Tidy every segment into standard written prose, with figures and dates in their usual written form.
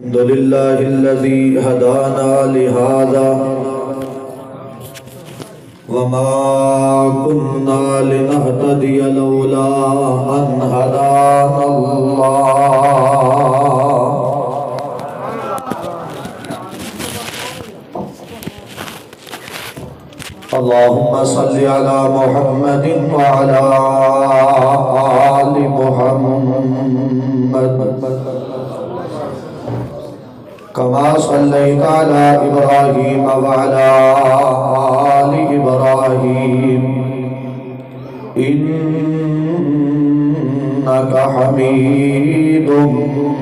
الحمد لله الذي هدانا لهذا وما كنا لنهتدي لولا أن هدانا الله اللهم صل على محمد وعلى آل محمد كما صليت على إبراهيم وعلى آل إبراهيم إنك حميد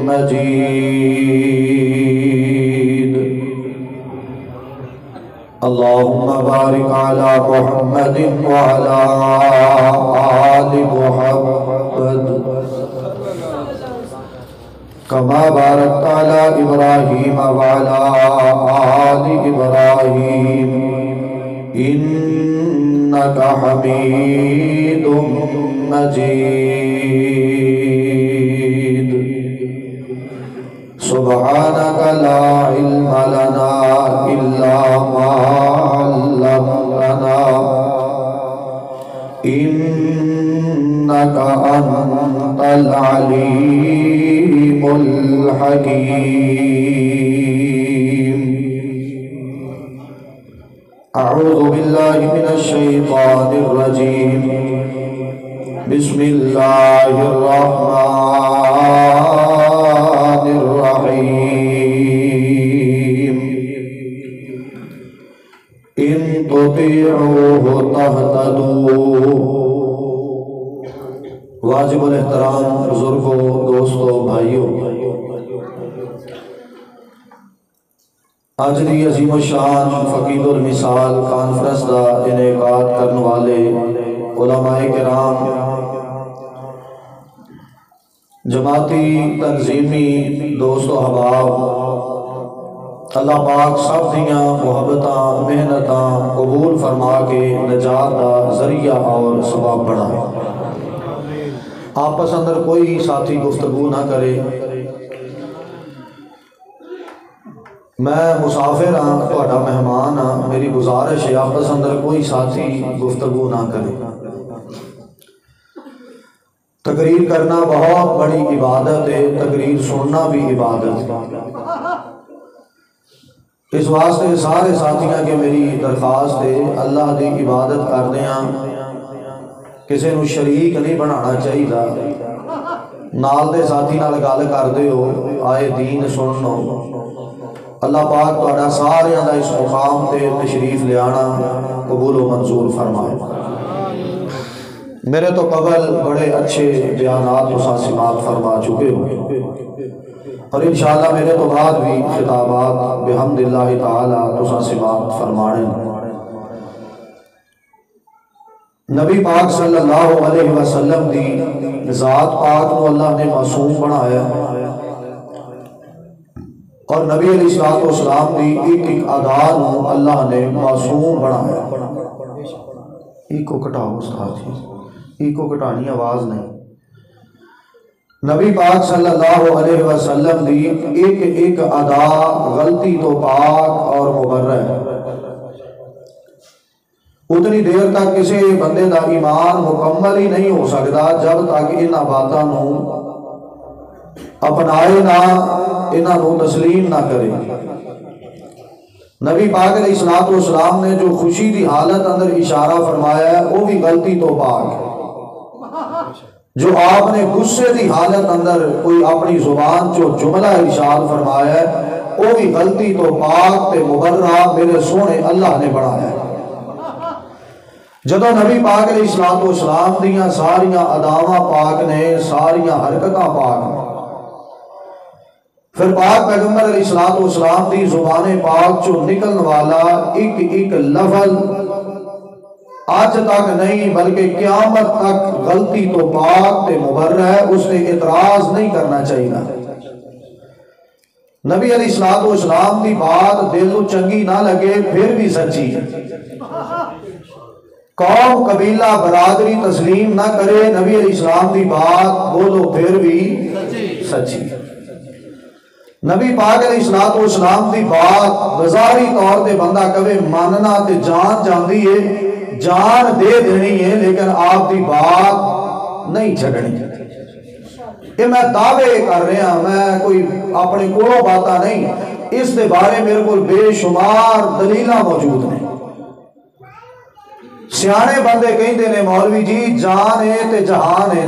مجيد اللهم بارك على محمد وعلى آل محمد كما باركت على إبراهيم وعلى آل إبراهيم إنك حميد مجيد سبحانك لا علم لنا إلا ما علمتنا إنك أنت العليم الحكيم أعوذ بالله من الشيطان الرجيم بسم الله الرحمن الرحيم إن تطيعوه تهتدوا واجب الاحترام بزرگوں دوستوں بھائیوں، آج دی عظیم الشان فقید المثال کانفرنس دا انعقاد کرنے والے علماء کرام، جماعتی تنظیمی دوست و احباب، اللہ پاک سب دیاں محبتاں محنتاں قبول فرما کے نجات دا ذریعہ اور سبب بڑھائے۔ آپس اندر کوئی ساتھی گفتگو نہ کرے، میں مسافر ہاں، تہاڈا مہمان ہاں، میری گزارش ہے آپس اندر کوئی ساتھی گفتگو نہ کرے۔ تقریر کرنا بہت بڑی عبادت ہے، تقریر سننا بھی عبادت ہے۔ اس واسطے سارے ساتھیاں کے میری درخواست ہے، اللہ دی عبادت کرنے ہاں، کسی نو شریک نہیں بنانا چاہیے، نال دے ساتھی نال گل کردے ہو، آئے دین سنو، اللہ پاک تہاڈا ساریاں دا اس مقام تے تشریف لے آنا قبول و منظور فرمائے۔ میرے تو قبل بڑے اچھے بیانات تساں سماعت فرما چکے ہو، اور انشاءاللہ میرے تو بعد بھی خطابات بحمد اللہ تعالی تساں سماعت فرمانے۔ نبی پاک صلی اللہ علیہ وسلم دی ذات پاک کو اللہ نے معصوم بنایا، اور نبی علیہ السلام دی ایک ایک ادا کو اللہ نے معصوم بنایا۔ ایک کو کٹاؤ استاد جی، ایک کو کٹانی آواز نہیں۔ نبی پاک صلی اللہ علیہ وسلم دی ایک ایک ادا غلطی تو پاک اور مبرہ ہے۔ اتنی دیر تک کسی بندے دا ایمان مکمل ہی نہیں ہو سکتا جب تک انہاں باتاں نو اپنائے نہ، انہاں نو تسلیم نہ کرے۔ نبی پاک علیہ السلام نے جو خوشی دی حالت اندر اشارہ فرمایا ہے وہ بھی غلطی تو پاک ہے، جو آپ نے غصے دی حالت اندر کوئی اپنی زبان جو جملہ ارشاد فرمایا ہے وہ بھی غلطی تو پاک تے مبرہ میرے سونے اللہ نے بڑھایا ہے۔ جدو نبی پاک علیہ السلام دیاں ساریاں اداواں پاک نے، ساریاں حرکتاں پاک نے، پھر پاک پیغمبر علیہ السلام دی زبان پاک جو نکلن والا ایک ایک لفظ آج تک نہیں بلکہ قیامت تک غلطی تو پاک تے مبرہ ہے، اس نے اعتراض نہیں کرنا چاہیے۔ نبی علیہ السلام دی بات دلو چنگی نہ لگے پھر بھی سچی ہے، قوم قبیلہ برادری تسلیم نہ کرے نبی علیہ السلام دی بات بولو پھر بھی سچی۔ نبی پاک علیہ الصلوۃ والسلام دی بات بظاہری طور تے بندہ کبھی ماننا تے جان جاندی ہے، جان دے دینی ہے، لیکن آپ دی بات نہیں چھڑنی۔ یہ میں دعوے کر رہا، میں کوئی اپنے کولوں باتاں نہیں، اس دے بارے میرے کو بے شمار دلیلاں موجود ہیں۔ سیانے بندے کہندے نے مولوی جی جان ہے تے جہان ہے،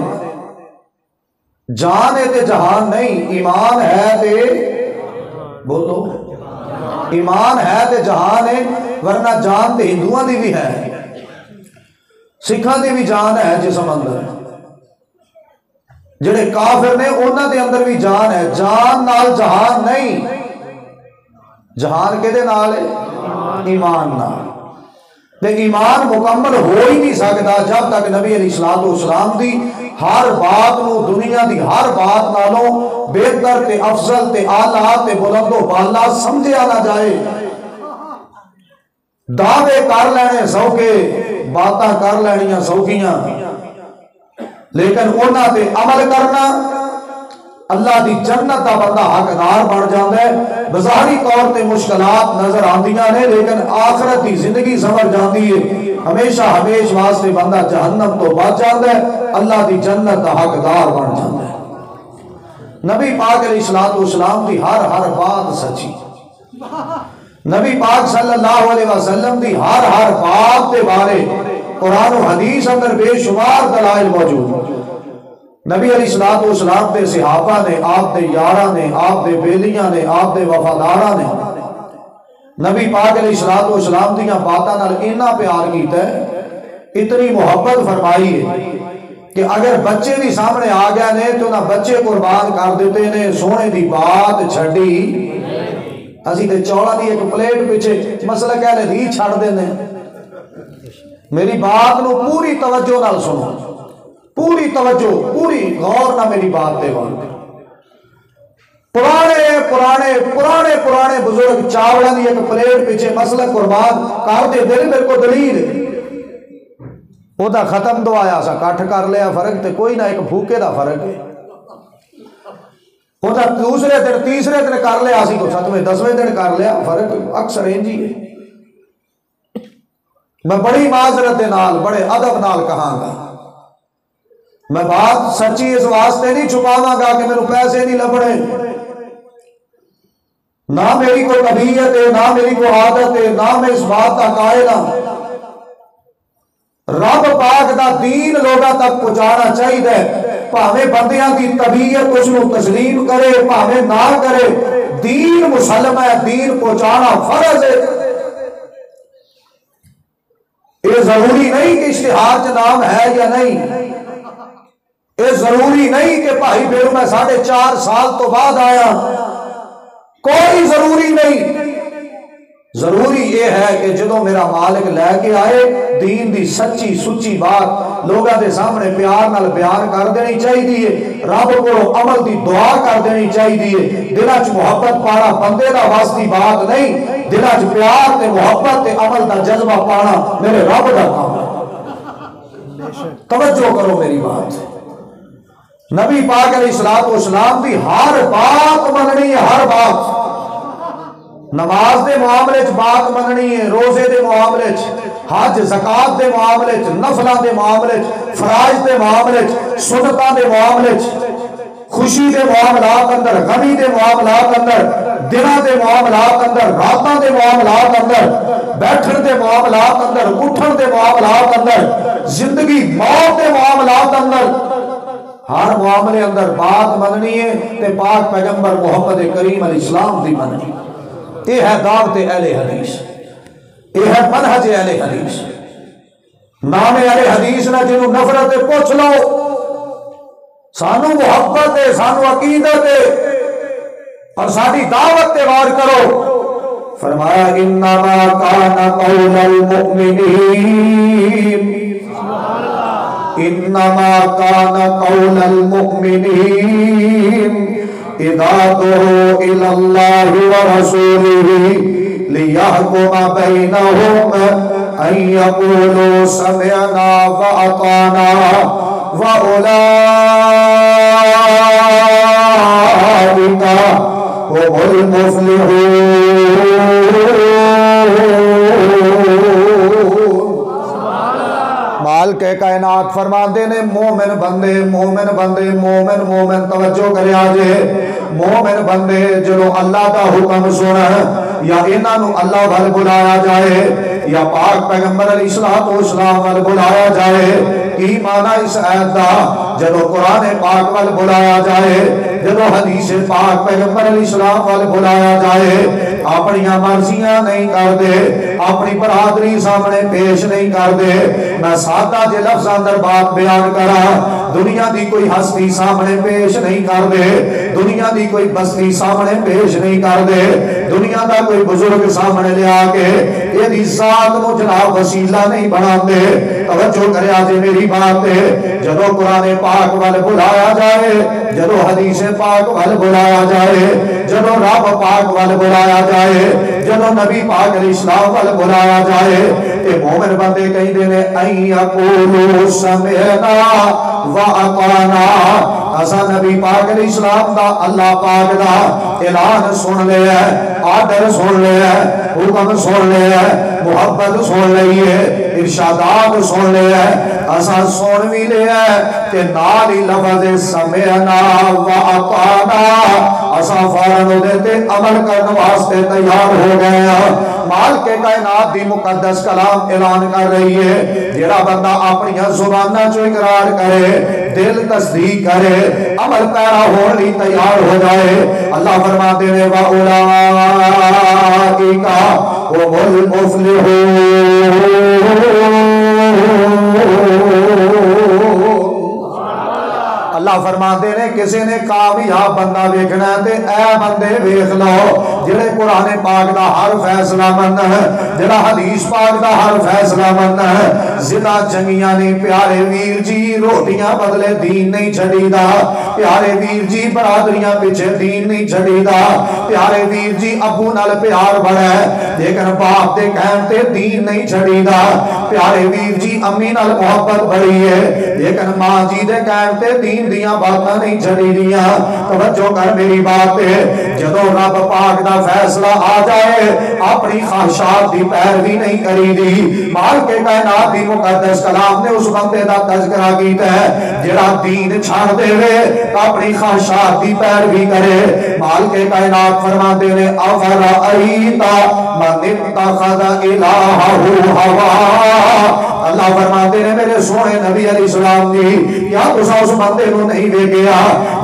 جان ہے تے جہان نہیں، ایمان ہے تے بولو ایمان ہے تے جہان ہے، ورنہ جان تے ہندوؤں دی بھی ہے، سکھاں دی بھی جان ہے جسم اندر، جڑے کافر نے انہاں دے اندر بھی جان ہے، جان نال جہان نہیں، جہان کے دے نال ہے ایمان نال۔ تے ایمان مکمل ہو ہی نہیں سکتا جب تک نبی علیہ الصلوۃ والسلام دی ہر بات نو دنیا دی ہر بات نالوں بہتر تے افضل تے اعلیٰ تے بلند و بالا سمجھیا نہ جائے۔ دعوے کر لینے سوکھے، باتاں کر لینیاں سوکھیاں، لیکن انہاں تے عمل کرنا اللہ دی جنت دا بندہ حقدار بن جاندا ہے۔ بظاہری طور تے مشکلات نظر آندیاں نے، لیکن آخرت دی زندگی سمجھ جاندی ہے، ہمیشہ ہمیش واسطے بندہ جہنم تو بچ جاندا ہے، اللہ دی جنت دا حقدار بن جاندا ہے۔ نبی پاک علیہ الصلوۃ والسلام دی ہر بات سچی، نبی پاک صلی اللہ علیہ وسلم دی ہر بات دے بارے قرآن و حدیث اندر بے شمار دلائل موجود۔ نبی علیہ الصلوۃ والسلام دے صحابہ نے، آپ دے یاراں نے، آپ دے بیلیاں نے، آپ دے وفاداراں نے نبی پاک علیہ الصلوۃ والسلام دیاں باتاں نال اتنا پیار کیتا ہے، اتنی محبت فرمائی ہے کہ اگر بچے بھی سامنے آ گئے نے تو نہ بچے قربان کر دیتے نے، سونے دی بات چھڑی اسی تے چوڑا دی ایک پلیٹ پیچھے مسئلہ کہہ لے دی چھڑ دینے۔ میری بات نو پوری توجہ نال سنو، پوری توجہ، پوری غور نہ میری بات دے وان۔ پرانے بزرگ چاوڑا دی ایک پلیٹ پیچھے مسئلہ قربان کر دے دے، میرے کو دلیل او دا ختم دو آیا سا کٹھ کر لیا، فرق تے کوئی نہ، ایک بھوکے دا فرق ہے۔ او دا دوسرے دن تیسرے دن کر لیا سی تو ستویں دسویں دن کر لیا، فرق اکثر انجی ہے۔ میں بڑی معذرت دے نال، بڑے ادب نال کہاں گا، میں بات سچی اس واسطے نہیں چھپاواں گا کہ میرے پیسے نہیں لبڑے، نہ میری کوئی طبیعت ہے، نہ میری کوئی عادت ہے، نہ میں اس بات کا قائل ہوں۔ رب پاک دا دین لوگاں تک پہنچانا چاہیے، بھاویں بندیاں دی طبیعت اس نو تسلیم کرے بھاویں نہ کرے، دین مسلم ہے، دین پہنچانا فرض ہے۔ یہ ضروری نہیں کہ اشتہار چ نام ہے یا نہیں، یہ ضروری نہیں کہ بھائی پھر میں 4.5 سال تو بعد آیا، کوئی ضروری نہیں۔ ضروری یہ ہے کہ جدوں میرا مالک لے کے آئے دین دی سچی سچی بات لوگاں دے سامنے پیار نال بیان کر دینی چاہیے، رب کو عمل دی دعا کر دینی چاہیے، دلاں چ محبت پانا بندے دا واسطی بات نہیں، دلاں چ پیار تے محبت تے عمل دا جذبہ پانا میرے رب دا کام ہے۔ توجہ کرو میری بات، نبی پاک علیہ الصلوۃ والسلام دی ہر بات مننی ہے، ہر بات، نماز دے معاملے چ بات مننی ہے، روزے دے معاملے چ، حج زکات دے معاملے چ، نفلاں دے معاملے چ، فرائض دے معاملے چ، سنتاں دے معاملے چ، خوشی دے معاملات اندر، غمی دے معاملات اندر، دنوں دے معاملات اندر، راتاں دے معاملات اندر، بیٹھن دے معاملات اندر، اٹھن دے معاملات اندر، زندگی موت دے معاملات اندر، ہر معاملے اندر بات مننی ہے تے پاک پیغمبر محمد کریم علیہ السلام دی مننی۔ یہ ہے دعوت اہل حدیث، یہ ہے منہج اہل حدیث۔ نام اہل حدیث نہ جنہوں نفرت پوچھ لو، سانو محبت ہے، سانو عقیدت ہے، اور ساری دعوت تے غور کرو۔ فرمایا انما کان قول المؤمنین، انما کان قول المؤمنین اذا دعوا الى اللہ ورسولہ لیحکم بینہم ان یقولوا سمعنا واطعنا واولئک هم المفلحون۔ مالک کائنات فرماندے نے مومن بندے مومن بندے مومن مومن توجہ کرے آجے مومن بندے جنہوں اللہ کا حکم سنا یا انہوں اللہ بھل بلایا جائے یا پاک پیغمبر علیہ السلام بھل بلایا جائے کی معنی اس آیت دا جنہوں قرآن پاک بھل بلایا جائے جنہوں حدیث پاک پیغمبر علیہ السلام بھل بلایا جائے اپنی مرضیاں نہیں کر دے اپنی برادری سامنے پیش نہیں کر دے میں سادہ جے لفظ اندر بات بیان کرا دنیا دی کوئی ہستی سامنے پیش نہیں کر دے دنیا دی کوئی بستی سامنے پیش نہیں کر دے دنیا دا کوئی بزرگ سامنے لے آکے یہ دی ذات نو جناب وسیلہ نہیں بنا دے توجہ کرے آجے میری بات ہے جدو قرآن پاک والے بلایا جائے جدو حدیث پاک والے بلایا جائے جدو رب پاک والے بلایا جائے جدو نبی پاک علیہ السلام والے بلایا جائے کہ مومن بندے کہیں دینے این یقولو سمعنا وَأَطَعْنَا اسا نبی پاک علیہ السلام دا اللہ پاک دا اعلان سن لے ہے آرڈر سن لے ہے حکم سن لے ہے محبت سن لئی ہے ارشادات سن لے ہے اسا سن بھی لے ہے کہ نالی لفظ سمعنا وَأَطَعْنَا اسا فوراً دیتے عمل کرنے واسطے تیار ہو گئے ہیں مالک کائنات دی مقدس کلام اعلان کر رہی ہے جیڑا بندہ اپنی زبانہ جو اقرار کرے دل تصدیق کرے عمل پیرا ہونے تیار ہو جائے اللہ فرماتے ہیں وَأُولَٰئِكَ هُمُ الْمُفْلِحُونَ۔ اللہ فرماتے ہیں کسی نے کامیاب بندہ ویکھنا ہے تے اے بندے ویکھ لو جڑے قرآن پاک دا ہر فیصلہ مند ہے جڑا حدیث پاک دا ہر فیصلہ مند ہے زندہ جنگیاں نہیں پیارے ویر جی روٹیاں بدلے دین نہیں چھڑی دا پیارے ویر جی برادریاں پیچھے دین نہیں چھڑی دا پیارے ویر جی ابو نال پیار بڑا ہے لیکن باپ دے کہن تے دین نہیں چھڑی دا پیارے ویر جی امی نال محبت بڑی ہے لیکن ماں جی دے کہن تے دین دیاں باتاں نہیں چھڑی دیاں توجہ کر میری بات ہے جدو رب پاک دا فیصلہ آ جائے اپنی خواہشات دی پیروی نہیں کری دی مال کے کائنات دی مقدس کلام نے اس بندے دا تذکرہ کیتا ہے جڑا دین چھاڑ دے وے اپنی خواہشات دی پیروی کرے مال کے کائنات فرماتے ہیں افرائیتا من اتخذ الہہ ہوا اللہ فرماتے ہیں میرے سونے نبی علیہ السلام جی کیا تسا اس بندے نو نہیں دے گیا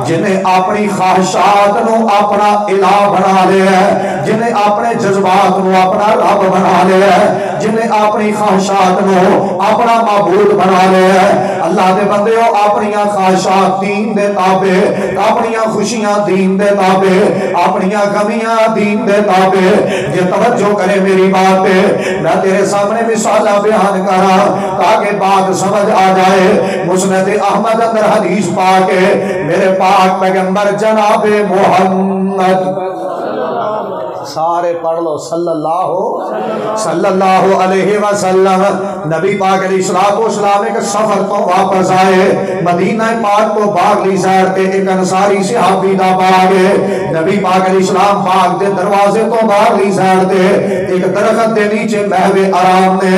جنہیں اپنی خواہشات نو اپنا الہ بنا لیا ہے جنہیں اپنے جذبات نو اپنا رب بنا لیا ہے جنہیں اپنی خواہشات نو اپنا معبود بنا لیا ہے اللہ دے بندے ہو اپنی خواہشات دین دے تابع اپنی خوشیاں دین دے تابع اپنی غمیاں دین دے تابع یہ توجہ کرے میری بات پہ میں تیرے سامنے مثالہ بیان کرا تاکہ بات سمجھ آ جائے مسند احمد اندر حدیث پاک ہے میرے پاک پیغمبر جناب محمد سارے پڑھ لو صلی اللہ علیہ وسلم نبی پاک علیہ السلام ایک سفر تو واپس آئے مدینہ پاک کو باغلی سائر تے ایک انصاری صحابی دا باغے نبی پاک علیہ السلام باغ دے دروازے تو باغلی سائر تے ایک درخت دے نیچے محو آرام نے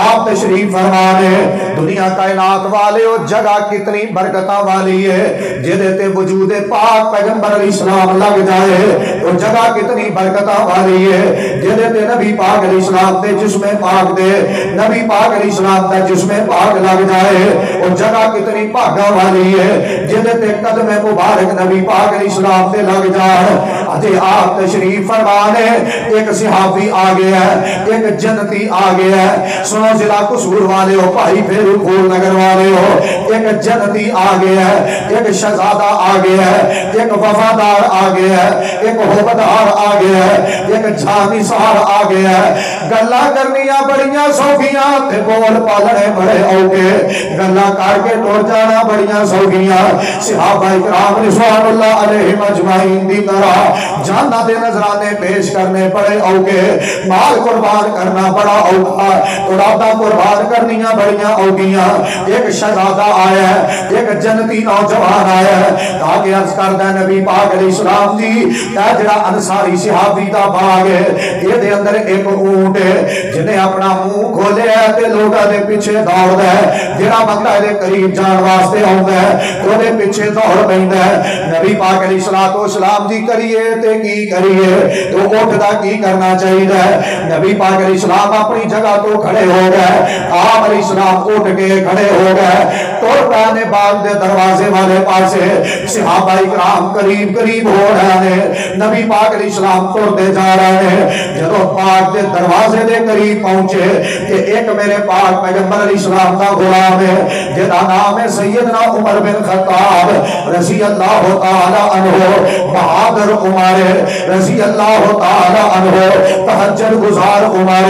آپ تشریف فرمانے دنیا کائنات والے ہو جگہ کتنی برکتہ والی ہے جدے تے وجود پاک پیغمبر علیہ السلام لگ جائے تو جگہ کتنی برکتہ والی ہے جدے تے نبی پاک علیہ السلام دے جسم پاک دے نبی پاک علیہ السلام دے جسم پاک لگ جائے اور جگہ کتنی پاکہ والی ہے جدے تے قدم مبارک نبی پاک علیہ السلام دے لگ جائے اجے آپ تشریف فرمانے ایک صحابی آگے ہے ایک جنتی آگے ہے سنو ضلع قصور والے ہو بھائی پھیرو پھول نگر والے ہو ایک جنتی آگے ہے ایک شہزادہ آگے ہے ایک وفادار آگے ہے ایک حبدار آگے ہے ایک جھانی سار آگے ہے گلا کرنیاں بڑیاں سوکھیاں تے بول پالنے بڑے اوکھے گلا کر کے ٹر جانا بڑیاں سوکھیاں صحابہ کرام رضوان اللہ علیہم اجمعین دی طرح جاناں دے نذرانے پیش کرنے بڑے اوکھے مال قربان کرنا بڑا اوکھا اولاداں قربان کرنیاں بڑیاں اوکھیاں ایک شہزادہ آیا ہے ایک جنتی نوجوان آیا ہے تاکہ عرض کردہ نبی پاک علیہ السلام دی اے جڑا انصاری صحابی دا باغ ہے یہ دے اندر ایک اونٹ ہے جنہیں اپنا منہ کھولے ہے تے لوگاں دے پیچھے دوڑ ہے جڑا بندہ دے قریب جان واسطے آوندا ہے او دے پیچھے دوڑ پیندا ہے نبی پاک علیہ الصلوۃ والسلام دی کریے تے کی کریے تو اونٹ دا کی کرنا چاہیے نبی پاک علیہ السلام اپنی جگہ تو کھڑے ہو گئے آپ علیہ السلام اٹھ کے کھڑے ہو گئے ٹر پے باغ دے دروازے والے پاسے صحابہ کرام قریب قریب ہو رہے ہیں نبی پاک علیہ السلام ٹرتے جا رہے ہیں جدو پاک دے دروازے دے قریب پہنچے کہ ایک میرے پاک پیغمبر علیہ السلام کا غلام ہے جدا نام ہے سیدنا عمر بن خطاب رضی اللہ تعالی عنہ بہادر عمر رضی اللہ تعالی عنہ تہجد گزار عمر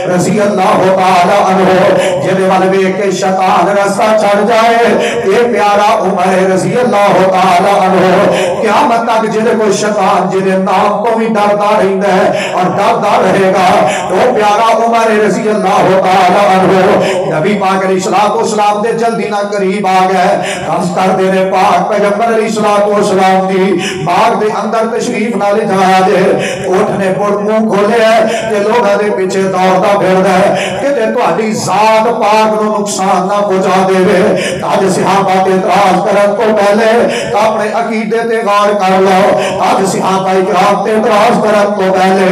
رضی اللہ تعالی عنہ جدے والے کے شیطان رستہ چڑھ جائے اے پیارا عمر رضی اللہ تعالی عنہ قیامت تک جنہیں کو شیطان جنہیں نام کو بھی ڈرتا رہتا ہے اور ڈرتا رہے گا تو پیارا عمر رضی اللہ تعالی عنہ نبی پاک علیہ الصلوۃ والسلام دے جلدی نہ قریب آ گئے ہم کر دینے پاک پیغمبر علیہ الصلوۃ والسلام دی باغ دے اندر تشریف نہ لے جایا دے اٹھنے پڑ منہ کھولے ہے کہ لوگاں دے پیچھے دوڑتا پھردا ہے کہ تہاڈی ذات پاک نو نقصان نہ پہنچا دے آج صحابہ تے اعتراض کرن تو پہلے اپنے عقیدے تے غور کر لو آج صحابہ کرام تے اعتراض کرن تو پہلے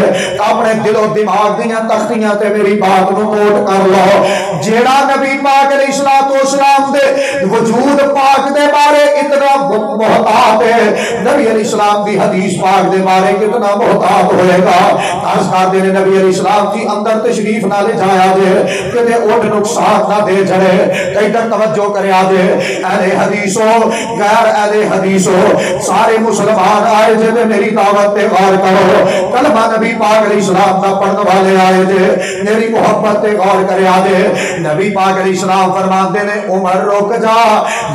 اپنے دل و دماغ دیاں تختیاں تے میری بات نو نوٹ کر لو جیڑا نبی پاک علیہ الصلوۃ والسلام دے وجود پاک دے بارے اتنا محتاط ہے نبی علیہ السلام دی حدیث پاک دے بارے کتنا محتاط ہوئے گا عرض کر دے نبی علیہ السلام کی اندر تشریف نہ لے جایا دے کہ اٹھ نقصان نہ دے جڑے ادھر توجہ کرے آدھے اہل حدیثوں غیر اہل حدیثوں سارے مسلمان آئے جے میری دعوت تے غور کرو کلمہ نبی پاک علیہ السلام دا پڑھنے والے آئے جے میری محبت تے غور کرے آدھے نبی پاک علیہ السلام فرماتے نے عمر روک جا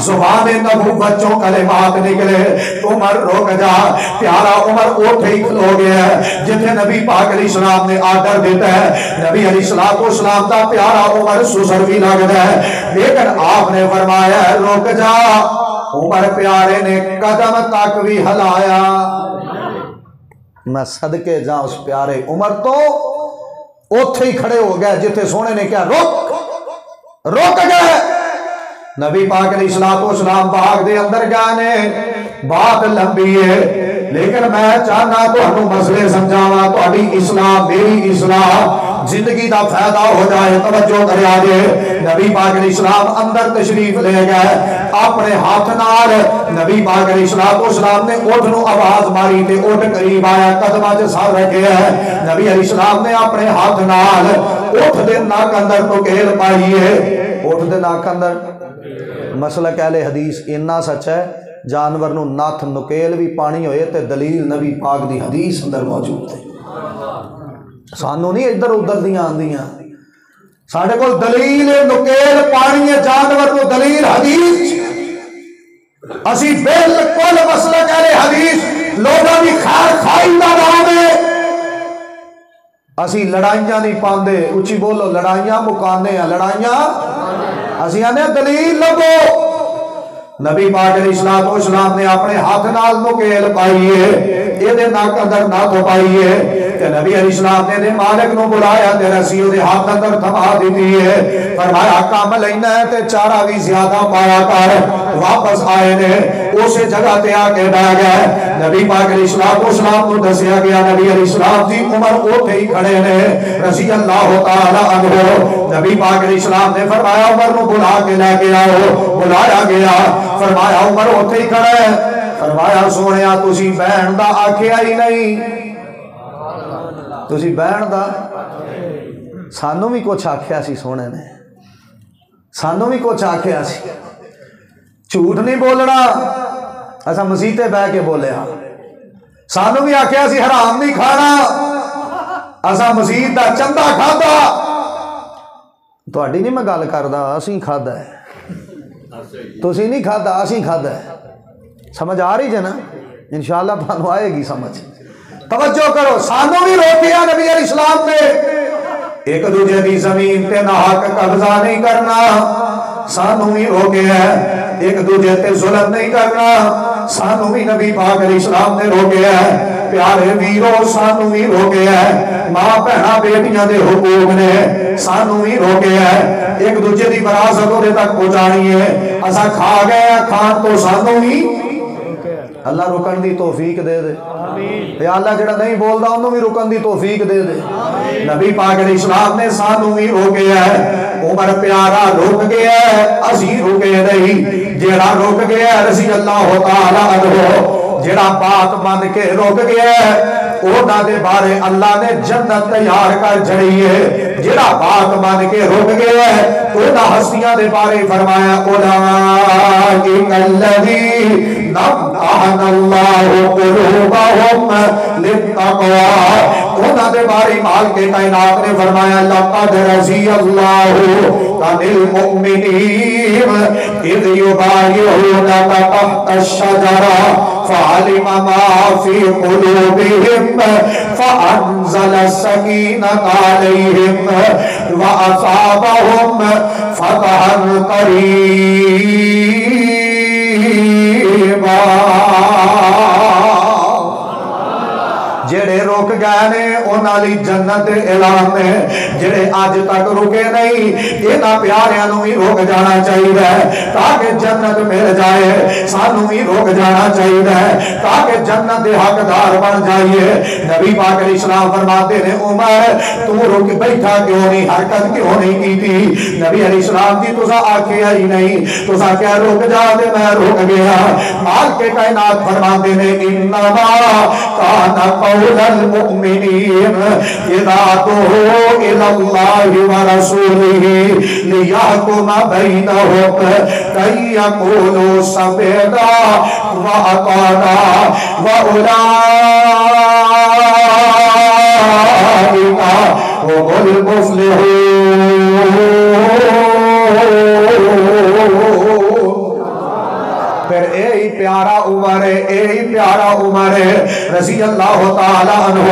زبان نبوت چوں کلمات نکلے عمر روک جا پیارا عمر اٹھے ہی کھلو گیا ہے جتنے نبی پاک علیہ السلام نے آرڈر دیتا ہے نبی علیہ السلام دا پیارا عمر سسر بھی لگتا ہے لیکن آپ نے فرمایا روک جا عمر پیارے نے قدم تک بھی ہلایا میں صدقے جا اس پیارے عمر تو اوتھے ہی کھڑے ہو گئے جتنے سونے نے کیا روک گئے نبی پاک علیہ السلام باغ دے اندر گانے بات لمبی ہے لیکن میں چاہنا تو ہنو مسئلے سمجھاوا تو ابھی اصلاح میری اصلاح زندگی دا فائدہ ہو جائے توجہ کرے آگے نبی پاک علیہ السلام اندر تشریف لے گئے اپنے ہاتھ نال نبی پاک علیہ السلام نے اٹھ نو آواز ماری تے اٹھ قریب آیا قدمہ سے ساتھ رکھے ہے نبی علیہ السلام نے اپنے ہاتھ نال اٹھ دے ناک اندر تو کھیل پائیے اٹھ دے ناک اندر مسلک اہل حدیث اتنا سچ ہے جانور نو ناتھ نکیل بھی پانی ہوئے تے دلیل نبی پاک دی حدیث اندر موجود ہے سانو نہیں ادھر ادھر دیاں آندیاں ساڑھے کو دلیل نکیل پانی جانور نو دلیل حدیث اسی بالکل مسلک اہل حدیث لوگاں دی خیر خائی دا نام ہے اسی لڑائیاں نہیں پاندے اچھی بولو لڑائیاں مکانے ہیں لڑائیاں اسی آنے دلیل لگو نبی پاک علیہ السلام نے اپنے ہاتھ نال نکیل پائیے یہ دے ناک اندر نہ تو پائیے کہ نبی علیہ السلام نے مالک نو بلایا تے رسی دے ہاتھ اندر تھما دیتی ہے فرمایا کام لینا ہے تے چارہ بھی زیادہ پایا کر واپس آئے نے اسے جگہ تے آ کے بیٹھ گئے نبی پاک علیہ السلام کو دسیا گیا نبی علیہ السلام دی عمر اوتھے ہی کھڑے نے رضی اللہ تعالی عنہ نبی پاک علیہ السلام نے فرمایا عمر نو بلا کے لے کے آؤ بلایا گیا فرمایا عمر اوتھے ہی کھڑا ہے فرمایا سونیا تسی بہن دا آکھیا ہی نہیں تسی بہن دا سانو بھی کچھ آکھیا سی سونے نے سانو بھی کچھ آکھیا سی جھوٹ نہیں بولنا ایسا مسیتے بہ کے بولے ہاں سانو بھی آکھیا سی حرام نہیں کھانا اساں مسجد دا چندہ کھادا تہاڈی نہیں میں گل کردا اسی کھادا ہے تسی نہیں کھادا اسی کھادا ہے سمجھ آ رہی ہے نا انشاءاللہ تھانوں آئے گی سمجھ توجہ کرو سانوں بھی روکیا نبی علیہ السلام نے ایک دوجے کی زمین تے ناحق قبضہ نہیں کرنا سانوں بھی روکیا ہے ایک دوجے تے ظلم نہیں کرنا سانوں بھی نبی پاک علیہ السلام نے روکیا ہے پیارے ویرو سانوں بھی روکیا ہے ماں بہنا بیٹیاں دے حقوق نے سانوں بھی روکیا ہے ایک دوجے دی وراثت دے تک پہنچانی ہے اسا کھا گئے کھان تو سانوں بھی اللہ رکن دی توفیق دے دے یا اللہ جڑا نہیں بول رہا انہوں بھی رکن دی توفیق دے دے نبی پاک علیہ السلام نے سانوں بھی روکیا ہے عمر پیارا رک گیا ہے اسی رکے نہیں جڑا رک گیا ہے رضی اللہ تعالیٰ عنہ جڑا بات مان کے رک گیا ہے اونا دے بارے اللہ نے جنت تیار کر جڑی ہے جڑا بات مان کے رک گیا ہے اونا ہستیاں دے بارے فرمایا اولئک الذین امتحن اللہ قلوبہم للتقوی اونا دے بارے مال کے کائنات نے فرمایا لقد رضی اللہ عن المؤمنین اذ یبایعونک تحت الشجرہ فعلم ما في قلوبهم فأنزل السكينة عليهم وأصابهم فتحا قريبا جڑے رک گئے نے انہاں لی جنت اعلان ہے جڑے آج تک رکے نہیں انہاں پیاریاں نوں بھی رک جانا چاہیے تاکہ جنت مل جائے سانوں بھی رک جانا چاہیے تاکہ جنت دے حقدار بن جائیے نبی پاک علیہ السلام فرماتے ہیں عمر تو رک بیٹھا کیوں نہیں حرکت کیوں نہیں کی تھی نبی علیہ السلام کی تسا آکھیا ہی نہیں تسا کیا رک جا دے میں رک گیا مال کے کائنات فرماتے ہیں انما کان قول المؤمنین اذا دعوا الى اللہ ورسولہ لیحکم بینہم کی یقولوا سمعنا واطعنا واولئک هم المفلحون پھر اے ہی پیارا عمر ہے اے ہی پیارا عمر ہے رضی اللہ تعالیٰ عنہ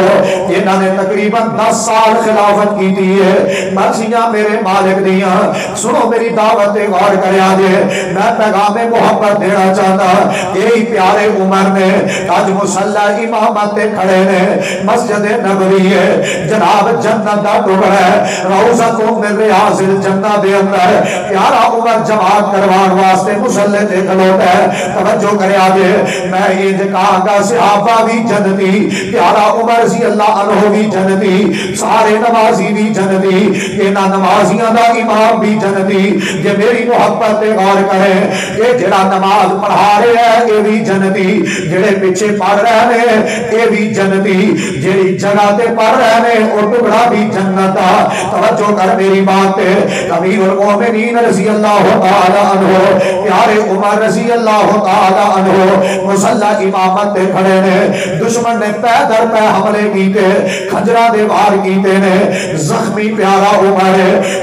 انہاں نے تقریباً 10 سال خلافت کی تھی ہے مرضیاں میرے مالک دیاں سنو میری دعوت غور کریا دے میں پیغام محبت دینا چاہتا اے ہی پیارے عمر نے آج مصلی امامت کھڑے نے مسجد نبوی ہے جناب جنت دا ٹکڑا ہے روضۃ من ریاض الجنہ دے اندر پیارا عمر جماعت کروان واسطے مصلی تے کھلوتا ہے توجہ کرے آگے میں یہ کہا گا صحابہ بھی جنتی پیارا عمر رضی اللہ عنہ بھی جنتی سارے نمازی بھی جنتی یہ نمازیاں دا امام بھی جنتی یہ میری محبت پہ غور کرے یہ جڑا نماز پڑھا رہے ہیں یہ بھی جنتی جڑے پیچھے پڑھ رہے ہیں یہ بھی جنتی جڑی جگہ تے پڑھ رہے ہیں اور ٹکڑا بھی جنتا توجہ کر میری بات پہ امیر المومنین رضی اللہ تعالی عنہ پیارے عمر رضی اللہ تعالی عنہ مصلی امامت تے کھڑے نے دشمن نے پہ در پہ حملے کیتے خنجرہ دے وار کیتے نے زخمی پیارا عمر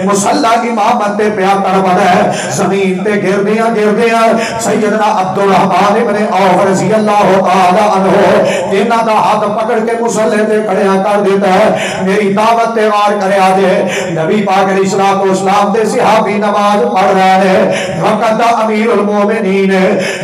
مصلی امامت تے پیا تڑپڑ ہے زمین تے گردیاں سیدنا عبدالرحمن ابن عوف رضی اللہ تعالی عنہ انہاں دا ہاتھ پکڑ کے مصلی تے کھڑیاں کر دیتا ہے میری دعوت تے وار کرے آجے نبی پاک علیہ السلام دے صحابی نماز پڑھ رہے ہیں وقت دا امیر المومنین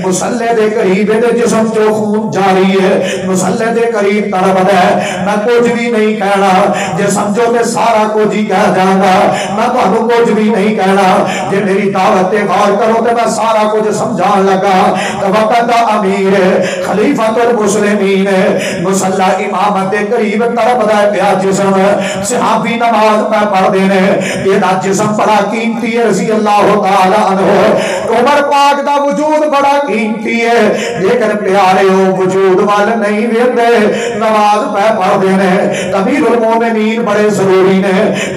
مصلی دے قریب دے جسم جو خون جاری ہے مصلی دے قریب تڑپڑ ہے میں کچھ بھی نہیں کہنا جے سمجھو تے سارا کچھ ہی کہہ جانا میں تو انہوں کچھ بھی نہیں کہنا جے میری دعوت غور کرو تے میں سارا کچھ سمجھان لگا تو وقت دا امیر خلیفۃ المسلمین مصلی امامت دے قریب تڑپڑ ہے پیا جسم صحابی نماز پہ پڑھ دینے یہ دا جسم بڑا قیمتی ہے رضی اللہ تعالی عنہ عمر پاک دا وجود بڑا قیمتی ہے لیکن پیارے ہو وجود وال نہیں ویندے نماز پہ پڑھ دے نے امیر المومنین بڑے ضروری نے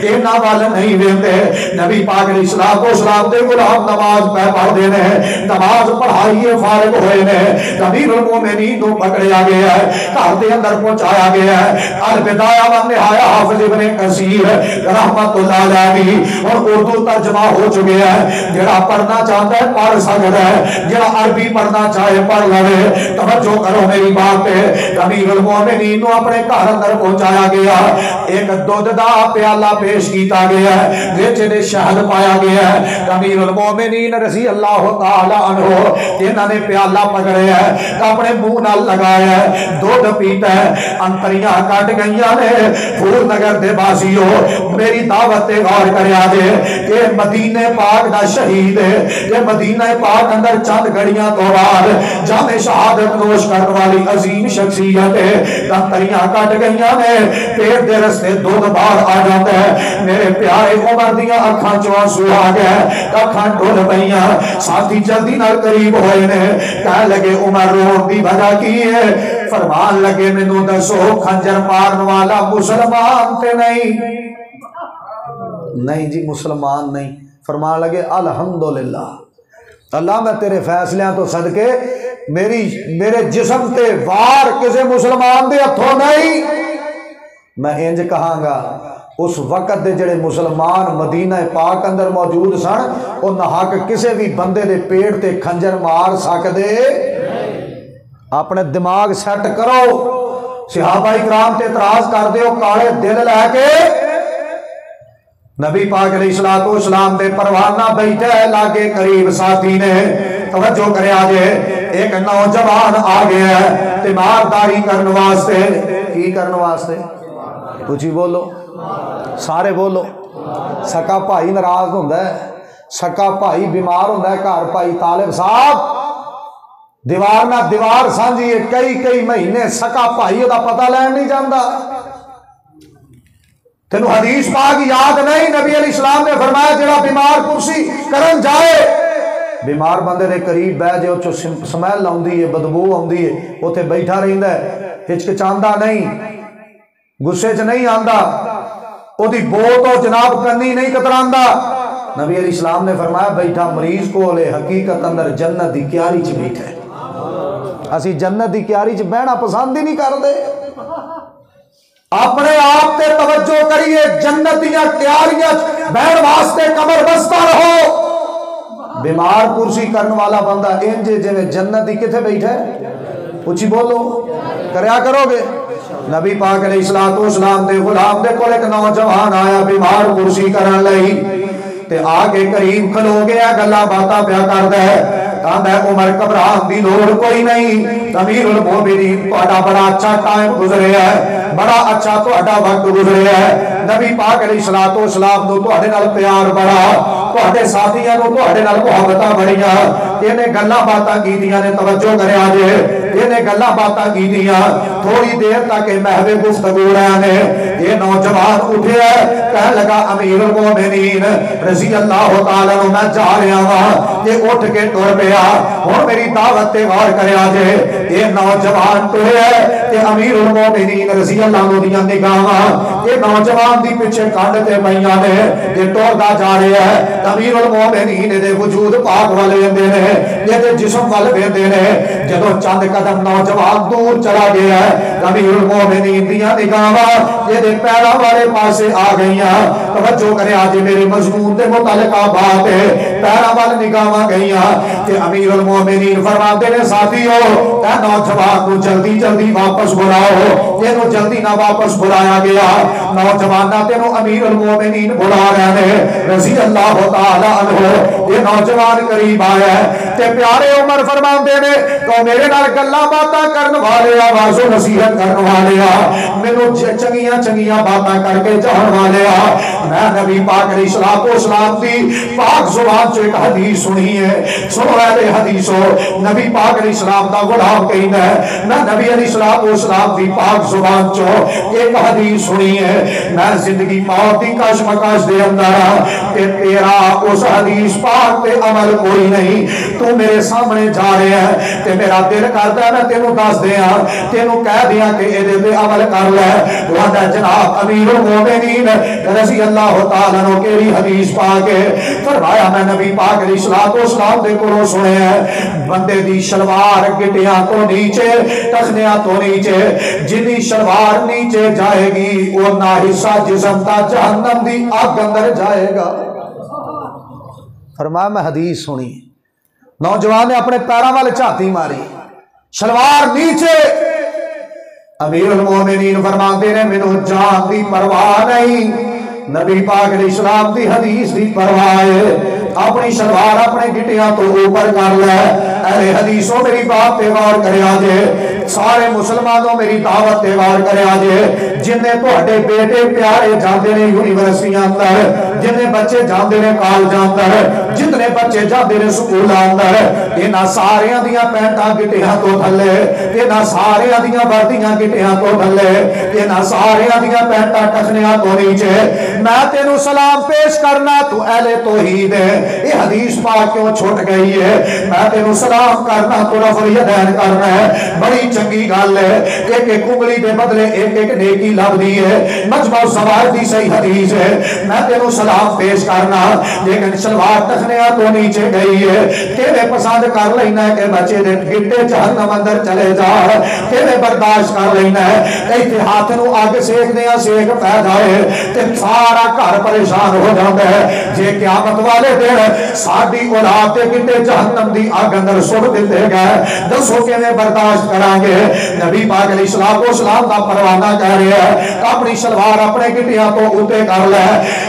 انہاں وال نہیں ویندے نبی پاک علیہ الصلوۃ والسلام دے غلام نماز پڑھدے نے نماز پڑھائیے فارغ ہوئے نے امیر المومنین کو پکڑیا گیا ہے گھر دے اندر پہنچایا گیا ہے البدایہ والنہایہ حافظ ابن کثیر رحمت اللہ علیہ اور اردو ترجمہ ہو چکے ہے جڑا پڑھنا چاہتا ہے پڑھ سکتا ہے جڑا عربی پڑھنا چاہے پڑھ لے توجہ کرو میری بات پہ امیر المومنین کو اپنے گھر اندر پہنچایا گیا ایک دودھ دا پیالہ پیش کیتا گیا ہے وچ دے شہد پایا گیا ہے امیر المومنین رضی اللہ تعالی عنہ انہاں نے پیالہ پکڑیا ہے اپنے منہ نال لگایا ہے دودھ پیتا ہے انتریاں کٹ گئیاں نے پھول نگر دے باسیو میری دعوت تے غور کریا جے کہ مدینے پاک دا شہید ہے یہ مدینہ پاک اندر چند گھڑیاں تو بعد جام شہادت نوش کرنے والی عظیم شخصیت ہے انتریاں کٹ گئیاں نے پیٹ دے رستے دودھ باہر آ جاتا ہے میرے پیارے عمر دیاں اکھاں چوں آنسو آ گیا اکھاں ڈول پئیاں ساتھی جلدی نال قریب ہوئے نے کہنے لگے عمر رون دی وجہ کی ہے فرمان لگے مینوں دسو خنجر مارن والا مسلمان تے نہیں جی مسلمان نہیں فرمان لگے الحمدللہ اللہ میں تیرے فیصلیاں تو صدقے میرے جسم تے وار کسے مسلمان دے ہتھوں نہیں میں انج کہاں گا اس وقت دے جڑے مسلمان مدینہ پاک اندر موجود سن او نحق کسے بھی بندے دے پیٹ تے خنجر مار سکدے اپنے دماغ سیٹ کرو صحابہ اکرام تے اعتراض کر دیو کالے دل لے کے نبی پاک علیہ الصلوۃ والسلام دے پروانہ بیٹھا ہے لاگے قریب ساتھی نے توجہ کرے آجے ایک نوجوان آ گیا ہے تیمارداری کرنے واسطے کی کرنے واسطے کچھ ہی بولو سارے بولو سکا بھائی ناراض ہوندا ہے سکا بھائی بیمار ہوندا ہے گھر بھائی طالب صاحب دیوار نہ دیوار سانجی کئی مہینے سکا بھائی دا پتہ لین نہیں جاندا تینو حدیث پاک یاد نہیں نبی علیہ السلام نے فرمایا جڑا بیمار کرسی کرن جائے بیمار بندے دے قریب بیٹھ جے او سمیل آوندی ہے بدبو آوندی ہے اوتھے بیٹھا رہندا ہے ہچکچاندا نہیں غصے چ نہیں آندا او دی بو تو جناب کنی نہیں کتراندا نبی علیہ السلام نے فرمایا بیٹھا مریض کولے حقیقت اندر جنت دی کیاری چ بیٹھا ہے اسی جنت دی کیاری چ بہنا پسند ہی نہیں کردے اپنے آپ تے توجہ کریے جنت دیاں کیاریاں بہن واسطے کمر بستہ رہو بیمار کرسی کرنے والا بندہ انجے جویں جنت دی کتے بیٹھا ہے اچھی بولو کریا کرو گے نبی پاک علیہ الصلوۃ والسلام دے غلام دے کول ایک نوجوان آیا بیمار کرسی کرن لئی تے آگے قریب کھلو گیا گلا باتاں پیا کردا ہے کہندا ہے عمر گھبران دی لوڑ کوئی نہیں امیر المومنین تہاڈا بڑا اچھا ٹائم گزریا ہے بڑا اچھا تہاڈا وقت گزریا ہے نبی پاک علیہ الصلوۃ والسلام نو تہاڈے نال پیار بڑا تہاڈے ساتھیاں نو تہاڈے نال محبتاں بڑیاں اینے گلاں باتاں کیتیاں نے توجہ کریا جے اینے گلاں باتاں کیتیاں تھوڑی دیر تک محو گفتگو رہے نے یہ نوجوان اٹھیا کہنے لگا امیر المومنین رضی اللہ تعالی عنہ میں جا رہا ہاں یہ اٹھ کے ٹر پیا ہن میری دعوت تے غور کریا جے یہ نوجوان ٹریا تے امیر المومنین رضی اللہ عنہ دیاں نگاہاں یہ نوجوان دی پیچھے کانڈ تے پئیاں نے یہ ٹردا جا رہا ہے امیر المومنین دے وجود پاک والے ویندے نے یہ دے جسم والے ویندے نے جدوں چند قدم نوجوان دور چلا گیا ہے امیر المومنین دیاں نگاہاں یہ دے پیرا والے پاسے آ گئیاں توجہ کرے آج میرے مضمون دے متعلقہ بات ہے پیرا والے نگاہاں گئیاں کہ امیر المومنین فرماتے نے ساتھیو اے نوجوان کو جلدی جلدی واپس بلاؤ یہ نو جلدی نہ واپس بلایا گیا نوجوان نہ تینو امیر المومنین بلا رہے ہیں رضی اللہ تعالی عنہ یہ نوجوان قریب آیا ہے تے پیارے عمر فرماتے نے تو میرے نال گلاں باتاں کرن والے آواز و نصیحت کرن والے مینوں چنگیاں چنگیاں باتاں کر کے جان والے میں نبی پاک علیہ الصلوۃ والسلام دی پاک زبان چ ایک حدیث سنی ہے سنو اے حدیثو نبی پاک علیہ السلام دا غلام کہندا ہے میں نبی علیہ الصلوۃ والسلام دی پاک زبان چ ایک حدیث سنی ہے میں زندگی موت دی کشمکش دے اندر تے تیرا اس حدیث پاک تے عمل کوئی نہیں تو میرے سامنے جا رہے ہیں تے میرا دل کردا ہے میں تینوں دس دیاں تینوں کہہ دیا کہ اے دے عمل کر لے تہاڈا جناب امیر المومنین رضی اللہ تعالیٰ عنہ کیڑی حدیث پاک ہے فرمایا میں نبی پاک علیہ الصلوۃ والسلام دے کولوں سنیا ہے بندے دی شلوار گٹیاں تو نیچے ٹخنیاں تو نیچے جنی شلوار نیچے جائے گی وہ نہ حصہ جسم دا جہنم دی آگ اندر جائے گا فرمایا میں حدیث سنی نوجوان نے اپنے پیروں والے جھاتی ماری شلوار نیچے امیر المومنین فرماتے نے مینوں جان دی پرواہ نہیں نبی پاک علیہ السلام دی حدیث دی پرواہ ہے اپنی شلوار اپنے گٹیاں تو اوپر کر لے اہل حدیثوں میری بات تے غور کریا جے سارے مسلمانوں میری دعوت تے غور کریا جے جننے تہاڈے بیٹے پیارے جاندے نے یونیورسٹیاں اندر جننے بچے جاندے نے کالجاں اندر جتنے بچے جاندے نے سکولاں اندر انہاں ساریاں دیاں پینٹاں گٹیاں تو تھلے انہاں ساریاں دیاں وردیاں گٹیاں تو تھلے انہاں ساریاں دیاں پینٹاں ٹخنیاں تو نیچے میں تینوں سلام پیش کرنا تو اہل توحید ہے یہ حدیث پاک کیوں چھوٹ گئی ہے میں تینوں سلام کرنا تو رفع الیدین کرنا ہے بڑی چنگی گل ہے ایک ایک انگلی دے بدلے ایک ایک نیکی لبدی ہے مجمع الزوائد دی صحیح حدیث ہے میں تینوں سلام پیش کرنا لیکن شلوار ٹخنیاں تو نیچے گئی ہے کیویں پسند کر لینا ہے کہ بچے دے گٹے جہنم اندر چلے جا کیویں برداشت کر لینا ہے ایتھے ہاتھ نو اگ سیک دیاں سیک پی جائے تے سارا گھر پریشان ہو جاندا ہے جے قیامت والے دن ساڈی اولاد دے گٹے جہنم دی اگ اندر سٹ دتے گئے دسو کیویں برداشت کران گے نبی پاک علیہ الصلوۃ والسلام دا پروانہ کہہ رہا ہے اپنی شلوار اپنے گٹیاں تو اوتے کر لے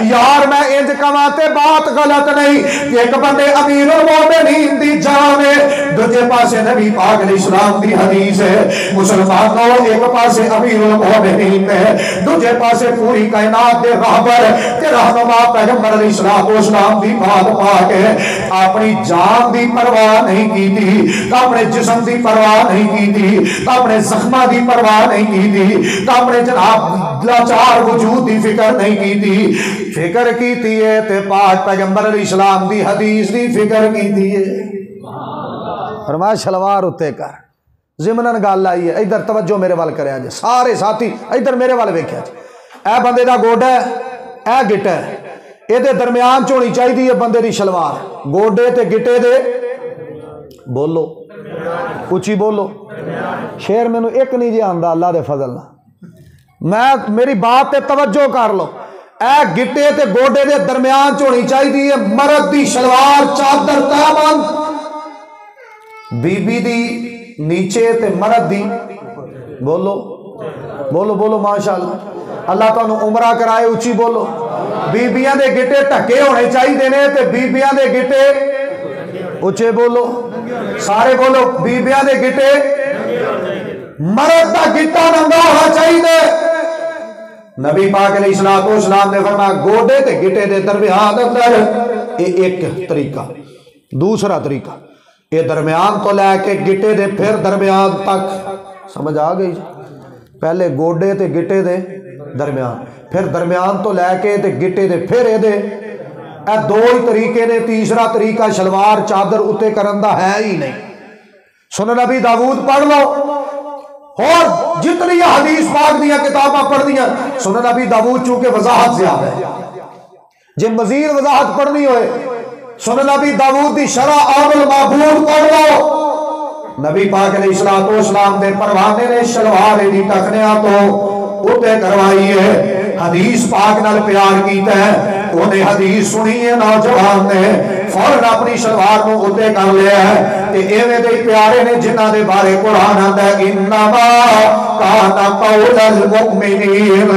یار میں انج کواں تے بات غلط نہیں ایک بندے امیر المومنین دی جان ہے دوجے پاسے نبی پاک علیہ السلام دی حدیث ہے مسلمانوں ایک پاسے امیر المومنین ہے دوجے پاسے پوری کائنات دے رہبر تے رہنما پیغمبر علیہ الصلوۃ والسلام دی بات پاک ہے اپنی جان دی پرواہ نہیں کیتی اپنے جسم دی پرواہ نہیں کیتی اپنے زخماں دی پرواہ نہیں کیتی اپنے جناب لاچار وجود دی فکر نہیں کیتی فکر کیتی ہے تے پاک پیغمبر علیہ السلام دی حدیث دی فکر کیتی ہے فرمایا شلوار اتے کر ضمنن گل آئی ہے ادھر توجہ میرے وال کریا جے سارے ساتھی ادھر میرے وال ویکھیا جے اے بندے دا گوڈا ہے اے گٹا ہے اے دے درمیان چ ہونی چاہیے بندے دی شلوار گوڈے تے گٹے دے بولو اچھی بولو شیر مینوں ایک نہیں جی آندا اللہ دے فضل نال میری بات تے توجہ کر لو اے گٹے تے گوڈے دے درمیان چ ہونی چاہیے مرد دی شلوار چادر تہبند بی بی دی نیچے تے مرد دی بولو بولو بولو ماشاءاللہ اللہ تانوں عمرہ کرائے اچھی بولو بیبیاں دے گٹے ٹھکے ہونے چاہیے نے تے بیبیاں دے گٹے اچھے بولو سارے بولو بیبیاں دے گٹے مرد دا گٹا ننگا ہونا چاہیے نبی پاک علیہ الصلوۃ والسلام نے فرمایا گوڈے تے گٹے دے درمیان اندر یہ ایک طریقہ دوسرا طریقہ یہ درمیان تو لے کے گٹے دے پھر درمیان تک سمجھ آ گئی پہلے گوڈے تے گٹے دے درمیان پھر درمیان تو لے کے تے گٹے دے پھر اے دے اے دو ہی طریقے نے تیسرا طریقہ شلوار چادر اتے کرن دا ہے ہی نہیں سنن نبی داؤد پڑھ لو اور جتنی حدیث پاک دیا کتاباں پڑھ دیا سنن نبی داؤد چونکہ وضاحت زیادہ ہے جب مزید وضاحت پڑھنی ہوئے سنن نبی داؤد دی شرح آب المعبود پڑھ لو نبی پاک علیہ الصلوۃ والسلام دے پروانے نے شلوار دی ٹخنیاں تو اتے کروائی ہے حدیث پاک نال پیار کیتا ہے انہیں حدیث سنی ہے نوجوان نے فوراً اپنی شلوار کو اتے کر لیا ہے تے ایویں دے پیارے نے جنہاں دے بارے قرآن آندا ہے انما کان قول المؤمنین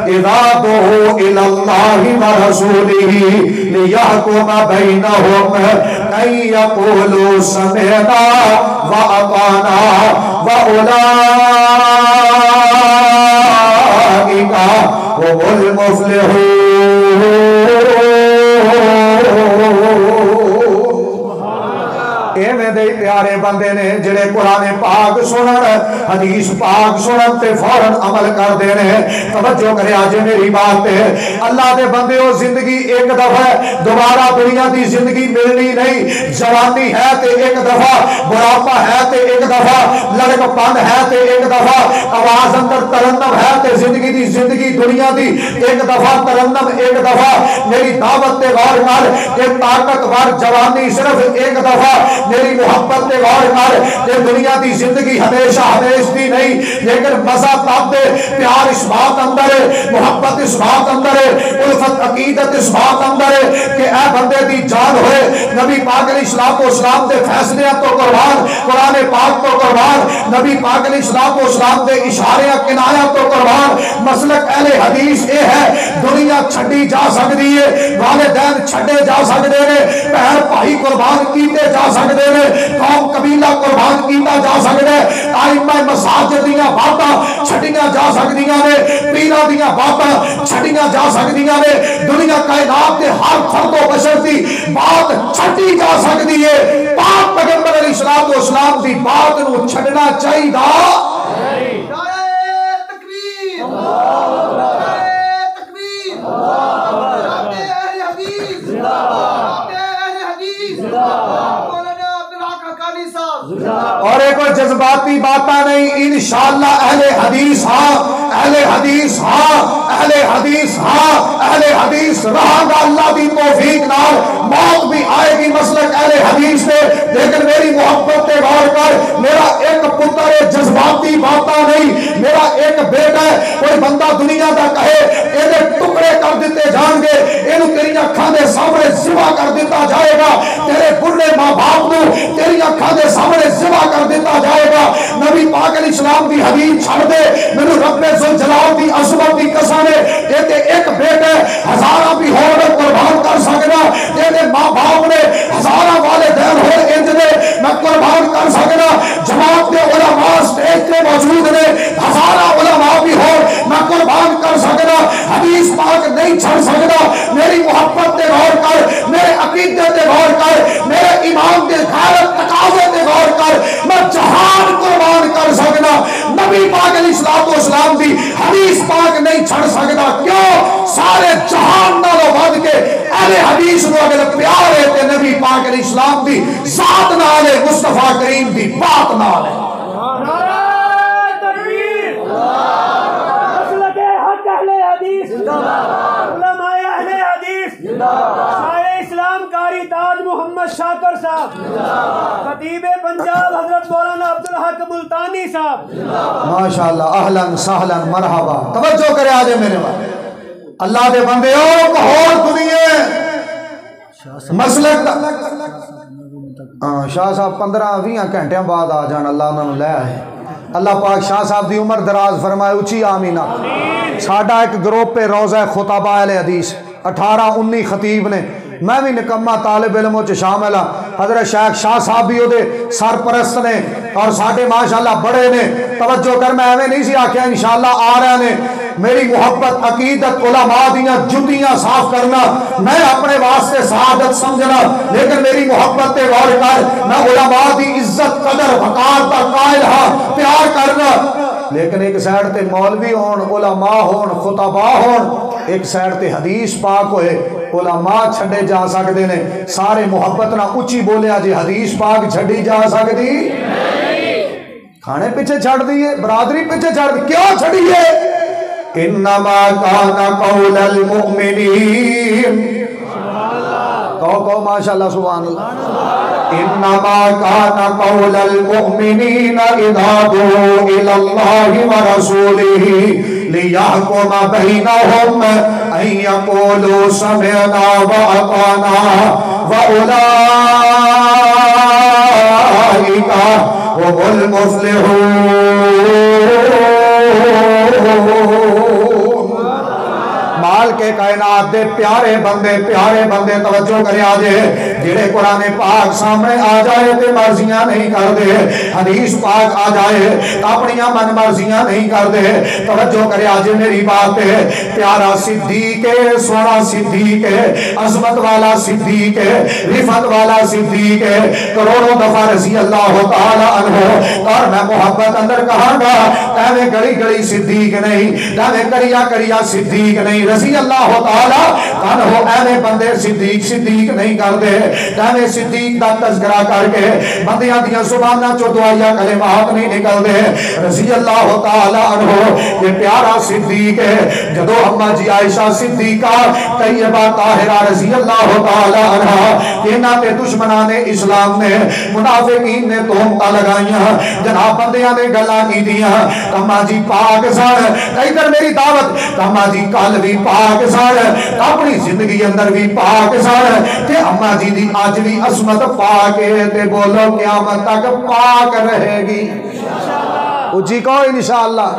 اذا دعوا الی اللہ ورسولہ لیحکم بینہم ان یقولوا سمعنا واطعنا واولئک هم المفلحون ایویں دے پیارے بندے نے جڑے قرآن پاک سنن حدیث پاک سنن تے فوراً عمل کر دینے. توجہ کرے آج میری بات تے اللہ دے بندے ہو زندگی ایک دفعہ دوبارہ دنیا دی زندگی ملنی نہیں. جوانی ہے تے ایک دفعہ, بڑھاپا ہے تے ایک دفعہ, لڑک پن ہے تے ایک دفعہ, آواز اندر ترنم ہے تے زندگی دی زندگی دنیا دی ایک دفعہ, ترنم ایک دفعہ. میری دعوت تے غور کر کہ طاقتور جوانی صرف ایک دفعہ, میری محبت تے غور کر کہ دنیا دی زندگی ہمیشہ ہمیش دی نہیں, لیکن مزہ تب دے, پیار اس بات اندر ہے, محبت اس بات اندر ہے, الفت عقیدت اس بات اندر ہے کہ اے بندے دی جان ہوئے نبی پاک علیہ السلام دے فیصلے تو قربان, قرآن پاک تو قربان, نبی پاک علیہ السلام دے اشارے کنایا تو قربان. مسلک اہل حدیث اے ہے دنیا چھڈی جا سکتی ہے, والدین چھڈے جا سکتے ہیں, بہن بھائی قربان کیتے جا سکتے ہیں, قوم قبیلہ قربان کیتا جا سکتا ہے, ائمہ مساجد دیاں باتاں چھڈیاں جا سکتیاں نے, پیراں دیاں باتاں چھڈیاں جا سکتیاں نے, دنیا کائنات کے ہر فرد و بشر دی بات چھڈی جا سکتی ہے. پاک پیغمبر علیہ السلام دی بات نو چھڈنا چاہیے. اور ایک اور جذباتی باتاں نہیں, انشاءاللہ اہل حدیث ہاں, اہل حدیث ہاں, اہل حدیث ہاں, اہل حدیث رہا گا اللہ دی توفیق نال, موت بھی آئے گی مسلک اہل حدیث سے. لیکن میری محبت پہ غور کر, میرا ایک پتر ہے, جذباتی باتاں نہیں, میرا ایک بیٹا ہے, کوئی بندہ دنیا دا کہے یہ ٹکڑے کر دیتے جان گے, یہ تیری اکھاں دے سامنے ذبح کر دیتا جائے گا, تیرے بڑھے ماں باپ نو تیری اکھاں دے سامنے ذبح کر دیتا جائے گا. نبی پاک علیہ السلام دی حدیث چھڑ دے, میرے رب ذوالجلال دی عظمت دی قسم ہے, یہ ایک بیٹا ہزاراں بھی ہور قربان کر سکنا, یہ ماں باپ نے ہزاراں والدین ہور انج نے میں قربان کر سکنا. جماعت کے علماء اسٹیج پہ موجود نے, ہزاراں علماء بھی ہور میں قربان کر سکنا. حدیث پاک نہیں چھڑ سکتا. میری محبت تے غور کر, میرے عقیدے تے غور کر, میرے ایمان دے غیرت تقاضے تے غور کر, میں جہان قربان کر سکنا. نبی پاک علیہ السلام دی حدیث پاک نہیں چھڑ سکتا. کیوں؟ سارے جہان نالوں ود کے اہل حدیث نو اگر پیار ہے تے نبی پاک علیہ السلام دی ذات نال ہے, مصطفیٰ کریم دی بات نال ہے. محمد شاکر صاحب, خطیب پنجاب حضرت مولانا عبدالحق ملتانی صاحب, ماشاءاللہ, اہلاً سہلاً مرحبا. توجہ کرے آجے میرے بھائی, اللہ دے بندے ہو کہور دنیا مسلک شاہ صاحب 15-20 گھنٹے بعد آ جان, اللہ انہوں نے لے آئے. اللہ پاک شاہ صاحب دی عمر دراز فرمائے, اچھی آمینہ. ساڈا ایک گروپ پہ روضہ خطباء اہل حدیث 18-19 خطیب نے, میں بھی نکمہ طالب علموں چ شامل ہاں. حضرت شیخ شاہ صاحب بھی وہ سرپرست نے اور ساڈے ماشاءاللہ بڑے نے. توجہ کر, میں ایویں نہیں سی آکھیا انشاءاللہ آ رہے نے. میری محبت عقیدت علماء دیاں جدیاں صاف کرنا میں اپنے واسطے سعادت سمجھنا, لیکن میری محبت تے غور کر, میں علماء دی عزت قدر وقار دا قائل ہاں, پیار کرنا. لیکن ایک سائڈ تے مولوی ہون, علماء ہون, خطباء ہون, ایک سائڈ تے حدیث پاک ہوئے, علماء چھڑے جا سکتے نے. سارے محبت نہ اچھی بولیا جی حدیث پاک چھڑی جا سکتی کھانے پیچھے چھڑ دیئے, برادری پیچھے چھڑ دی, کیوں چھڑیے؟ انما کان قول المؤمنین, کہو ماشاءاللہ سبحان اللہ. انما کان قول المؤمنین اذا دعوا الی اللہ ورسولہ لیحکم بینہم ان یقولوا سمعنا واطعنا واولئک هم المفلحون. مال کے کائنات دے پیارے بندے توجہ کرے آجے, جڑے قرآن پاک سامنے آ جائے تے مرضیاں نہیں کر دے، حدیث پاک آ جائے اپنی من مرضیاں نہیں کر دے۔ توجہ کرے آج میری بات ہے، پیارا صدیق ہے، سونا صدیق ہے، عظمت والا صدیق ہے، رفعت والا صدیق ہے، کروڑوں دفعہ رضی اللہ تعالی عنہ۔ اور میں محبت اندر کہاں گا، ایویں گڑی گڑی صدیق نہیں، ایویں کریا کریا صدیق نہیں، رضی اللہ تعالی عنہ ایویں بندے صدیق صدیق نہیں کر دے، ایویں صدیق دا تذکرہ کر کے بندیاں دیاں زباناں چوں دعائیاں کلمات نہیں نکل دے۔ رضی اللہ تعالی عنہ یہ پیارا صدیق ہے۔ جدو اماں جی عائشہ صدیقہ طیبہ طاہرہ رضی اللہ تعالی عنہ انہاں تے دشمنان اسلام نے منافقین نے تہمتاں لگائیاں، جناب بندیاں نے گلاں کیتیاں، اماں جی پاک سن، ادھر میری دعوت، اماں جی کل بھی پاک سن، اپنی زندگی اندر بھی پاک سن، تے اماں جی دی اج بھی عصمت پاک ہے، تے بولو قیامت تک پاک رہے گی اچھی کہو انشاءاللہ۔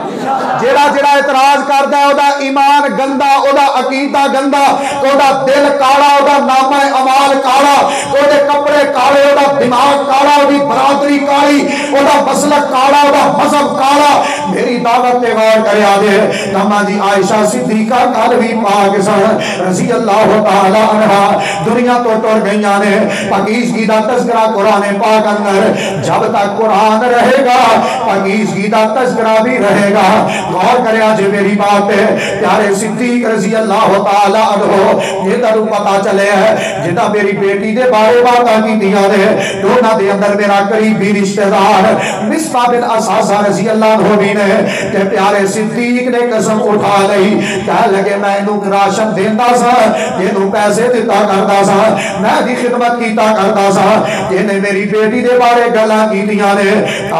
جیڑا جیڑا اعتراض کردا ہے او دا ایمان گندا، او دا عقیدہ گندا، او دا دل کالا، او دا نامہ اعمال کالا، او دے کپڑے کالے، او دا دماغ کالا، او دی برادری کالی، او دا مسلک کالا، او دا مذہب کالا۔ میری دعوت تے غور کریا دے، اماں جی عائشہ صدیقہ کل بھی پاک سن رضی اللہ تعالی عنہا، دنیا تو ٹر گئیاں نے۔ پاکیزگی دا تذکرہ قرآن پاک اندر جب تک قرآن رہے گا پاکیزگی دا تذکرہ بھی رہے گا۔ غور کرے آج میری بات ہے، پیارے صدیق رضی اللہ تعالی عنہ یہ درو پتا چلے ہے جدا میری بیٹی دے بارے بات کی دیا دے، دونوں دے اندر میرا قریبی رشتہ دار مصطفیٰ بن اساسہ رضی اللہ عنہ بھی نے کہ پیارے صدیق نے قسم اٹھا لئی، کہہ لگے میں انہوں راشن دیندہ سا، انہوں پیسے دیتا کرتا سا، میں دی خدمت کیتا کرتا سا، انہیں میری بیٹی دے بارے گلا کی دیا نے،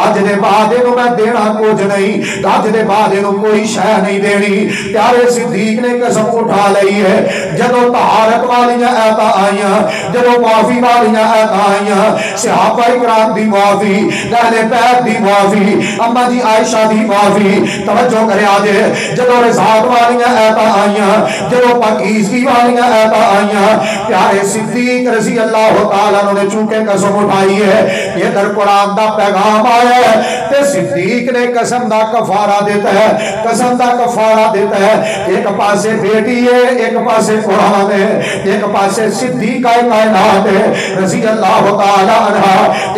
آج دے بعد انہوں میں دینا کچھ نہیں، آج دے بعد انہوں کوئی شے نہیں دینی۔ پیارے صدیق نے قسم اٹھا لئی ہے، جدو طہارت والیاں ایتا آئیاں، جدو معافی والیاں ایتا آئیاں، صحابہ اکرام دی معافی، اہل بیت دی معافی، اماں جی عائشہ دی معافی، توجہ کرے آجے، جدو رضاعت والیاں ایتا آئیاں، جدو پاکیزگی والیاں ایتا آئیاں، پیارے صدیق رضی اللہ تعالیٰ نے چونکہ قسم اٹھائی ہے، یہ در قرآن دا پیغام آیا ہے، تے صدیق نے قسم دا کفارہ دیتا ہے، قسم دا کفارہ دیتا ہے۔ ایک پاسے بیٹی ہے، ایک پاسے قرآن ہے، ایک پاسے صدیقہ کائنات ہے رضی اللہ تعالی عنہ،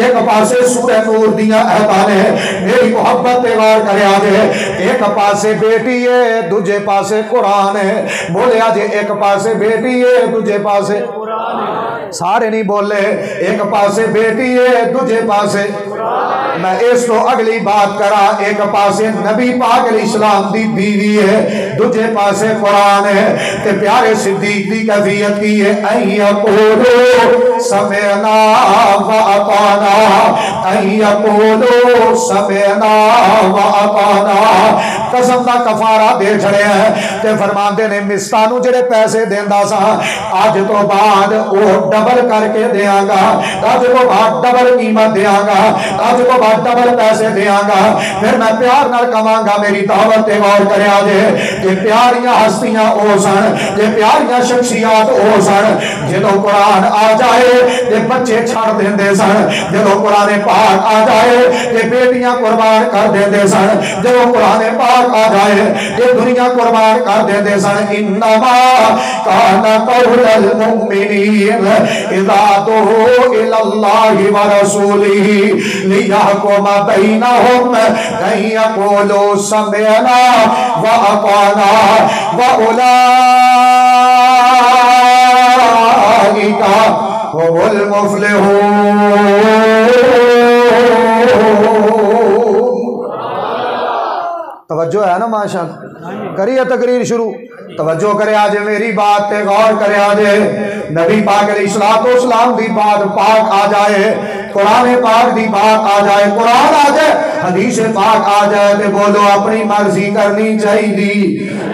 ایک پاسے سورہ نور دیاں احبان ہے۔ میری محبت پہ غور کرے آجے، ایک پاسے بیٹی ہے، دوجے پاسے قرآن ہے، بولے آجے ایک پاسے بیٹی ہے، دوجے پاسے سارے نہیں بولے، ایک پاسے بیٹی ہے، دوجے پاسے میں اس تو اگلی بات کرا، ایک پاسے نبی پاک علیہ السلام دی بیوی ہے، دوجے پاسے قرآن ہے، تے پیارے صدیق دی کیفیت کی ہے، این یقولو سمعنا و اطعنا، این یقولو سمعنا و اطعنا، قسم دا کفارہ دے چھڑے ہیں، تے فرماندے نے مستانو جڑے پیسے دیندہ سا، آج تو بعد وہ ڈبل کر کے دیاں گا، آج تو بعد ڈبل قیمت دیاں گا، آج تو بعد ڈبل پیسے دیاں گا، پھر میں پیار نال کہاں گا میری دعوت تے غور کرے آجے، یہ پیاریاں ہستیاں او سن، یہ پیاریاں شخصیات او سن، جدو قرآن آ جائے یہ بچے چھڑ دیندے سن، جدو قرآن پاک آ جائے یہ بیٹیاں قربان کر دیندے سن، جدو قرآن پاک آ جائے یہ دنیا قربان کر دیندے سن۔ انما کان قول المؤمنین اذا دعوا الی اللہ ورسولہ لیحکم بینہم ان یقولوا سمعنا واطعنا واولئک هم المفلحون۔ توجہ ہے نا ماشاءاللہ، کریے تقریر شروع، توجہ کرے آجے میری بات تے غور کرے آجے، نبی پاک علیہ السلام دی بات پاک آ جائے، قرآن پاک دی بات آ جائے، قرآن آ جائے، حدیث پاک آ جائے، تے بولو اپنی مرضی کرنی چاہی دی،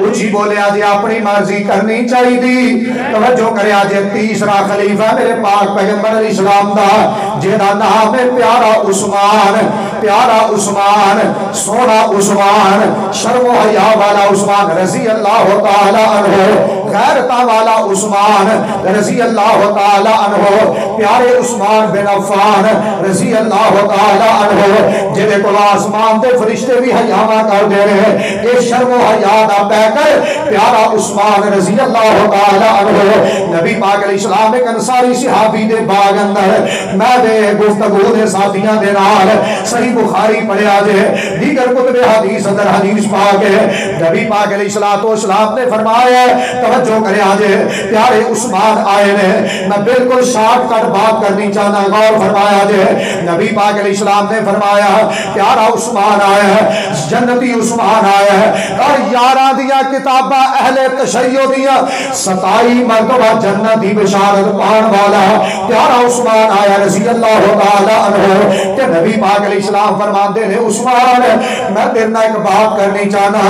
اچھی بولے آجے اپنی مرضی کرنی چاہی دی۔ توجہ کرے آجے تیسرا خلیفہ میرے پاک پیغمبر علیہ السلام دا جیدہ نام ہے پیارا عثمان، پیارا عثمان، سونا عثمان، شرم و حیا والا عثمان رضی اللہ تعالی عنہ، غیرتا والا عثمان رضی اللہ تعالی عنہ، پیارے عثمان بن عفان رضی اللہ تعالی عنہ، جنہیں کو آسمان دے فرشتے بھی حیامہ کر دے رہے ہیں، یہ شرم و حیا نہ پہ کر پیارا عثمان رضی اللہ تعالی عنہ نبی پاک علیہ السلام ایک انصاری صحابی دے باغ اندر میں دے گفتگو دے ساتھیاں دے نال صحیح بخاری پڑھیا دے دیگر کتب حدیث اندر حدیث پاک ہے، نبی پاک علیہ السلام نے فرمایا توجہ کرے آجے پیارے عثمان آئے نے، میں بالکل شارٹ کٹ بات کرنی چاہنا، غور فرمایا جے نبی پاک علیہ السلام نے فرمایا پیارا عثمان آیا ہے، جنتی عثمان آیا ہے، اور 11 دیا کتابہ اہل تشیع دیا 27 مرتبہ جنتی بشارت پان والا پیارا عثمان آیا رضی اللہ تعالی عنہ، کہ نبی پاک علیہ السلام فرماندے نے عثمان میں تیرنا ایک بات کرنی چاہنا،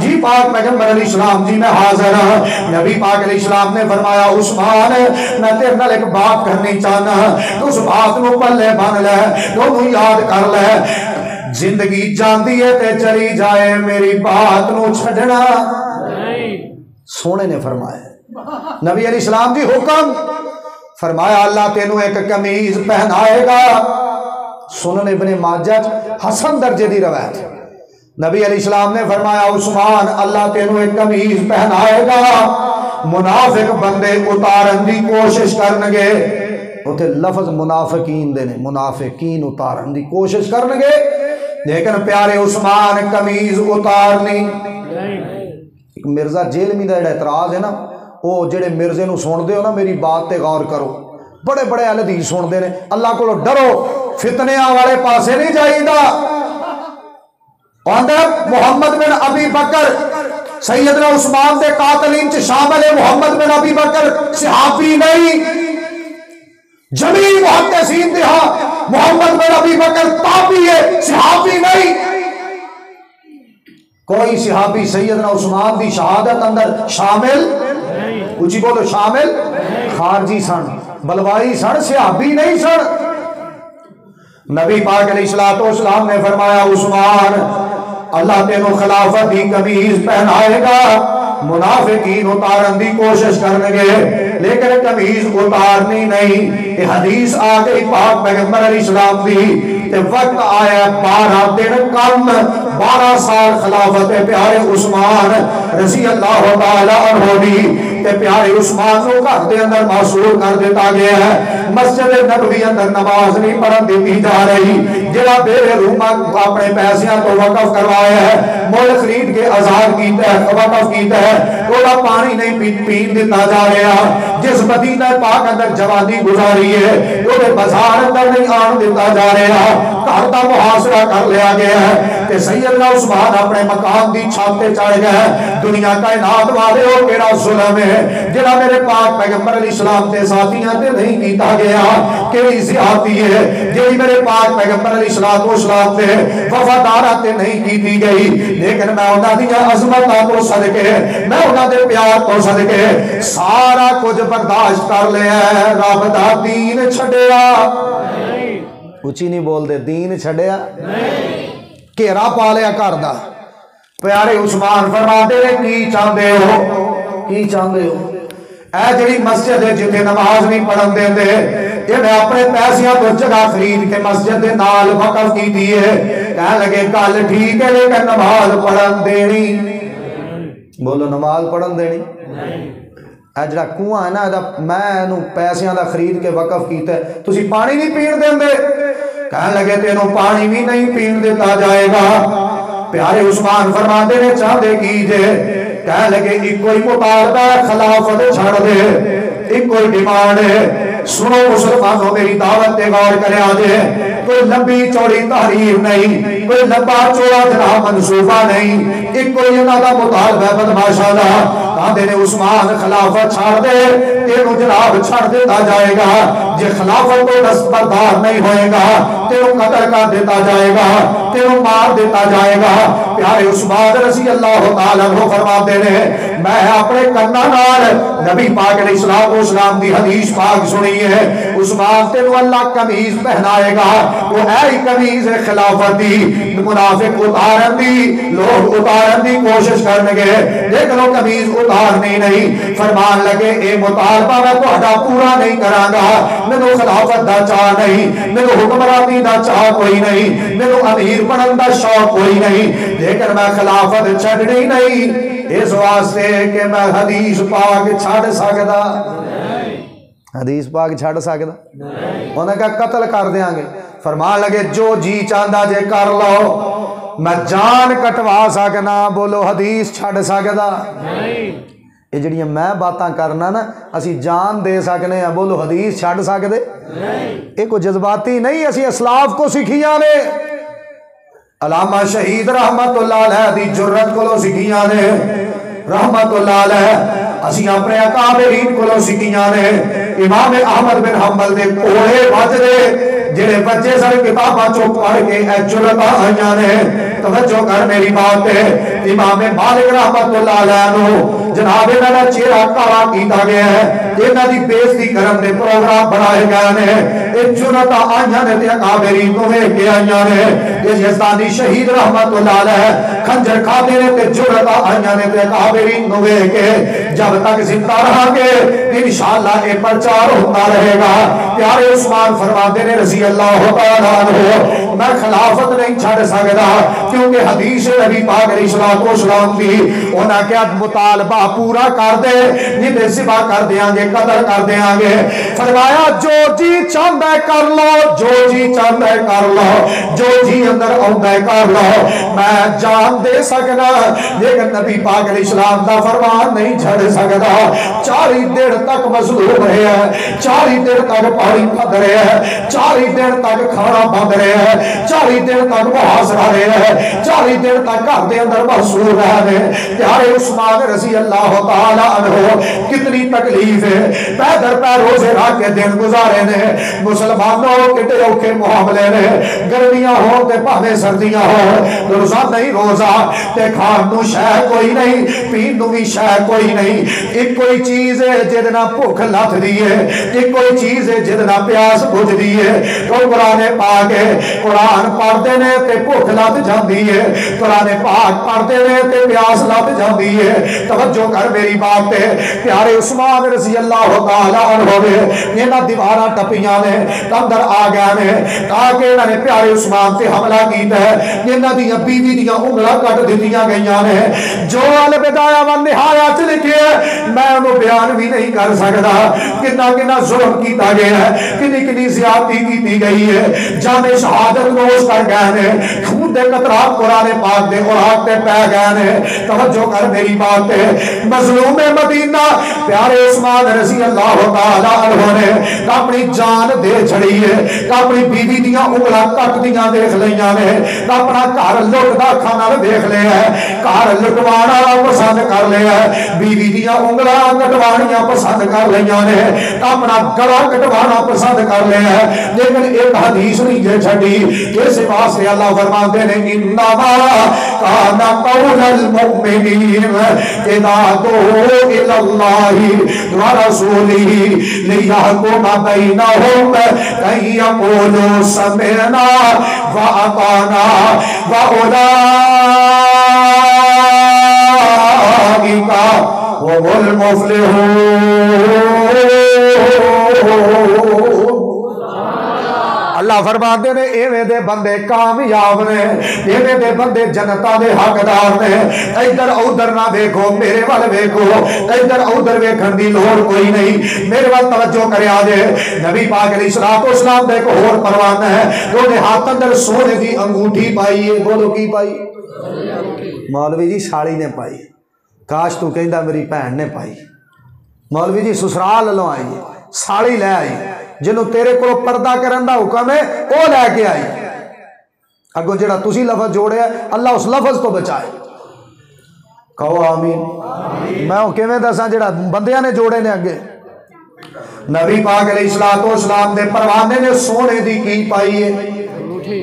جی پاک پیغمبر علیہ السلام جی میں حاضر ہوں، نبی پاک علیہ السلام نے فرمایا عثمان میں تیرنا ایک بات کرنی چاہنا، تو اس بات نو پلے بن لے، تو یاد کر لے، زندگی جان دیئے تے چلی جائے میری بات نو چھڑنا۔ سونے نے فرمایا نبی علیہ السلام دی حکم فرمایا اللہ تینوں ایک قمیض پہنائے گا، سنن ابن ماجہ حسن درجے دی روایت، نبی علیہ السلام نے فرمایا عثمان اللہ تینوں ایک قمیض پہنائے گا، منافق بندے اتارن دی کوشش کرنگے، اوتے لفظ منافقین دینے، منافقین اتارن دی کوشش کرنگے، لیکن پیارے عثمان قمیض اتارنی۔ ایک مرزا جیل میں دا اعتراض ہے نا، وہ جڑے مرزے نو سن دے ہو نا میری بات تے غور کرو، بڑے بڑے اہل حدیث سن دے نے، اللہ کو ڈرو فتنیاں والے پاسے نہیں جائیں دا، محمد بن ابی بکر سیدنا عثمان دے قاتلین چ شامل ہے، محمد بن ابی بکر صحابی نہیں، جمیع محدثین دے ہاں محمد بن ابی بکر تابعی ہے، صحابی نہیں۔ کوئی صحابی سیدنا عثمان دی شہادت اندر شامل، اچھی بولو شامل، خارجی سن، بلوائی سن، صحابی نہیں سن۔ نبی پاک علیہ السلام نے فرمایا عثمان اللہ تینوں خلافت دی قمیض پہنائے گا، منافقین اتارن دی کوشش کرنگے لیکن قمیض اتارنی نہیں۔ یہ حدیث آگئی پاک پیغمبر علیہ السلام دی، تے وقت آیا 12 دن کم 12 سال خلافت پیارے عثمان رضی اللہ تعالی عنہ دی، تے پیارے عثمان کو گھر دے اندر معصور کر دیتا گیا ہے، مسجد نبوی اندر نماز نہیں پڑھن دیتی جا رہی، جڑا بے روما اپنے پیسیاں تو وقف کروایا ہے، مول خرید کے آزاد کیتا ہے، وقف کیتا ہے، کولا پانی نہیں پین دیتا جا رہا، جس مدینہ پاک اندر جوانی گزاری ہے وہ بازار اندر نہیں آن دیتا جا رہا، گھر دا محاصرہ کر لیا گیا ہے، کہ سیدنا عثمان اپنے مقام دی چھاتے چڑھ گئے، دنیا کائنات والے ہو کیڑا ظلم ہے جنہا میرے پاک پیغمبر علیہ السلام تے ساتھیاں تے نہیں کیتا گیا، کیڑی زیادتی ہے جی میرے پاک پیغمبر علیہ السلام تے وفادارہ تے نہیں کیتی گئی، لیکن میں انہاں دیا عظمتاں تو صدقے، میں انہاں دے پیار تو صدقے سارا کچھ برداشت کر لیا ہے، رب دا دین چھڑیا، اچھی نہیں بول دے، دین چھڑیا گھیرا پا لیا کردہ۔ پیارے عثمان فرما دے کی چاہتے ہو، کی چاہتے ہو، اے جڑی مسجد ہے جتنے نماز نہیں پڑھن دے دے، یہ میں اپنے پیسیاں تو جگہ خرید کے مسجد دے نال وقف کی دیئے، کہنے لگے کل ٹھیک ہے لیکن نماز پڑھن دینی، بولو نماز پڑھن دینی، اے جڑا کنواں ہے نا میں پیسیاں دا خرید کے وقف کیتا ہے، تسی پانی نہیں پین دیں دے، کہنے لگے تینوں پانی بھی نہیں پین دیتا جائے گا۔ پیارے عثمان فرماتے نے چاہتے کیجئے، کہنے لگے ایک کوئی مطالبہ خلافت چھڑ دے، ایک کوئی ڈیمانڈ ہے، سنو مسلمانوں میری دعوت تے غور کرے آجے، کوئی لمبی چوڑی تحریر نہیں، کوئی لمبا چوڑا جناب منصوبہ نہیں، ایک کوئی انہاں دا مطالبہ بدماشا دا، کہاں نے عثمان خلافت چھڑ دے، تینوں جناب چھڑ دیتا جائے گا، جے خلافت کو دستبردار نہیں ہوئے گا، تینوں قتل کر دیتا جائے گا، تینوں مار دیتا جائے گا۔ پیارے عثمان رضی اللہ تعالیٰ عنہ فرماتے نے میں اپنے کناں نال نبی پاک علیہ السلام دی حدیث پاک سنی ہے، عثمان تینو اللہ قمیض پہنائے گا، وہ ہے قمیض خلافت دی، منافق اتارن دی، لوگ اتارن دی کوشش کرنے گے لیکن وہ قمیض اتارنی نہیں، فرمان لگے اے مطالبہ میں تہاڈا پورا نہیں کراں گا، مینوں خلافت دا چاہ نہیں، مینوں حکمرانی دا چاہ کوئی نہیں، مینوں امیر بنن دا شوق کوئی نہیں، لیکن میں خلافت چھڈنی نہیں اس واسطے کہ میں حدیث پاک چھڑ سکدا، حدیث پاک چھڑ سکدا، انہوں نے کہا قتل کر دیاں گے، فرمان لگے جو جی چاہندا جے کر لو، میں جان کٹوا سکنا، بولو حدیث چھڑ سکدا، یہ جڑیاں میں باتاں کرنا نا اسی جان دے سکنے ہیں، بولو حدیث چھڑ سکدے، ایک کو جذباتی نہیں، اسی اسلاف کو سکھیاں نے، علامہ شہید رحمت اللہ علیہ دی جرت کو لو سکھیاں نے، رحمت اللہ علیہ اسی اپنے اکابرین کو لو سکھیاں نے، امام احمد بن حنبل دے کوڑے بج دے جڑے بچے سارے کتاباں چو پڑھ کے اے جرتاں آئیاں نے، توجہ کر میری بات ہے، امام مالک رحمت اللہ علیہ نو جناب انہاں چہرہ کالا کیتا گیا ہے، انہاں دی بےزتی کرن دے پروگرام بنائے گئے نے، اے جرتاں آئیاں نے تے اکابرین کو ویکھ کے آئیاں نے، اے یزدانی شہید رحمت اللہ علیہ خنجر کھاتے نے تے جرتاں آئیاں نے تے اکابرین کو ویکھ کے، جب تک زندہ رہا گے انشاءاللہ اے پرچار ہوتا رہے گا، پیارے عثمان فرماتے نے رضی اللہ تعالیٰ عنہ میں خلافت نہیں چھڑ سکتا کیونکہ حدیث نبی پاک علیہ السلام دی انہاں کیا مطالبہ پورا کر دے جنہیں ذبح کر دیاں گے قتل کر دیاں گے، فرمایا جو جی چاہتا ہے کر لو، جو جی چاہتا ہے کر لو، جو جی اندر آتا ہے کر لو، میں جان دے سکنا لیکن نبی پاک علیہ السلام دا فرمان نہیں چھڑ سکتا، 40 دن تک مظلوم رہے ہیں، 40 دن تک پانی بند رہے ہیں، 40 دن تک کھانا بند رہے ہیں، 40 دن تک محاصرہ رہے ہیں، 40 دن تک گھر دے اندر محصور رہے ہیں، پیارے عثمان رضی اللہ تعالیٰ عنہ کتنی تکلیف ہے، پیدر پہ روزے رکھ کے دن گزارے نے، مسلمانوں کتے اوکے معاملے نے، گرمیاں ہوں تے پاویں سردیاں ہوں، روزہ نہیں روزہ تے کھان نو شے کوئی نہیں، پین نو بھی شے کوئی نہیں، ایک کوئی چیز ہے جدنا بھوک لت دی ہے، ایک کوئی چیز ہے جدنا پیاس بجھ دی ہے، تو قرآن پاک ہے، قرآن پڑھتے نے تے بھوک لت جاندی ہے، قرآن پاک پڑھتے نے تے پیاس لت جاندی ہے، توجہ کر میری بات ہے، پیارے عثمان رضی اللہ تعالیٰ عنہ نے انہاں دیواراں ٹپیاں نے اندر آ گئے نے تاکہ انہاں نے پیارے عثمان تے حملہ کیتا ہے، انہاں دی بیوی دیاں انگلاں کٹ دتیاں گئیاں نے، جو البدایہ و نہایہ چ لکھے میں انہوں بیان بھی نہیں کر سکتا، کتنا کتنا ظلم کیتا گیا ہے، کتنی کتنی زیادتی کیتی گئی ہے، جان شہادت نوش کر گئے نے، خون دے قطرات قرآن پاک دے قرآن تے پہ گئے نے، توجہ کر میری بات ہے، مظلوم مدینہ پیارے عثمان رضی اللہ تعالیٰ عنہ نے اپنی جان دے چھڑی ہے، اپنی بیوی دیاں انگلاں کٹ دیاں دیکھ لیاں نے، اپنا گھر لٹدا کھانا دیکھ لیا ہے، گھر لٹوانا پسند کر لیا ہے، بیوی دیاں انگلاں کٹوانیاں پسند کر لیاں نے، اپنا گلا کٹوانا پسند کر لیا ہے، لیکن ایک حدیث نہیں جے چھڑی، اس واسطے اللہ فرماتے ہیں انما کان قول المؤمنین اذا دعوا الی اللہ ورسولہ لیحکم بینہم ان یقولوا سمعنا واطعنا واولئک هم المفلحون۔ اللہ فرماتے نے ایویں دے بندے کامیاب نے، ایویں دے بندے جنتاں دے حقدار نے، ادھر ادھر نہ دیکھو، میرے وال دیکھو، ادھر ادھر ویکھن دی لوڑ کوئی نہیں، میرے وال توجہ کریا جے، نبی پاک علیہ الصلوۃ والسلام دے کو ہور پروانہ ہے، انہوں ہاتھ اندر سونے دی انگوٹھی پائی ہے، بولو کی پائی؟ مولوی جی ساڑی نے پائی، کاش تو کہندا میری بہن نے پائی، مولوی جی سسرال لو آئی ساڑی لے آئی، جنہوں تیرے کو پردہ کرن دا حکم ہے وہ لے کے آئی، اگوں جڑا تسی لفظ جوڑے ہے اللہ اس لفظ تو بچائے، کہو آمین۔ میں کیویں دساں جڑا بندیاں نے جوڑے نے اگے، نبی پاک علیہ الصلوۃ والسلام دے پروانے نے سونے دی کی پائی ہے،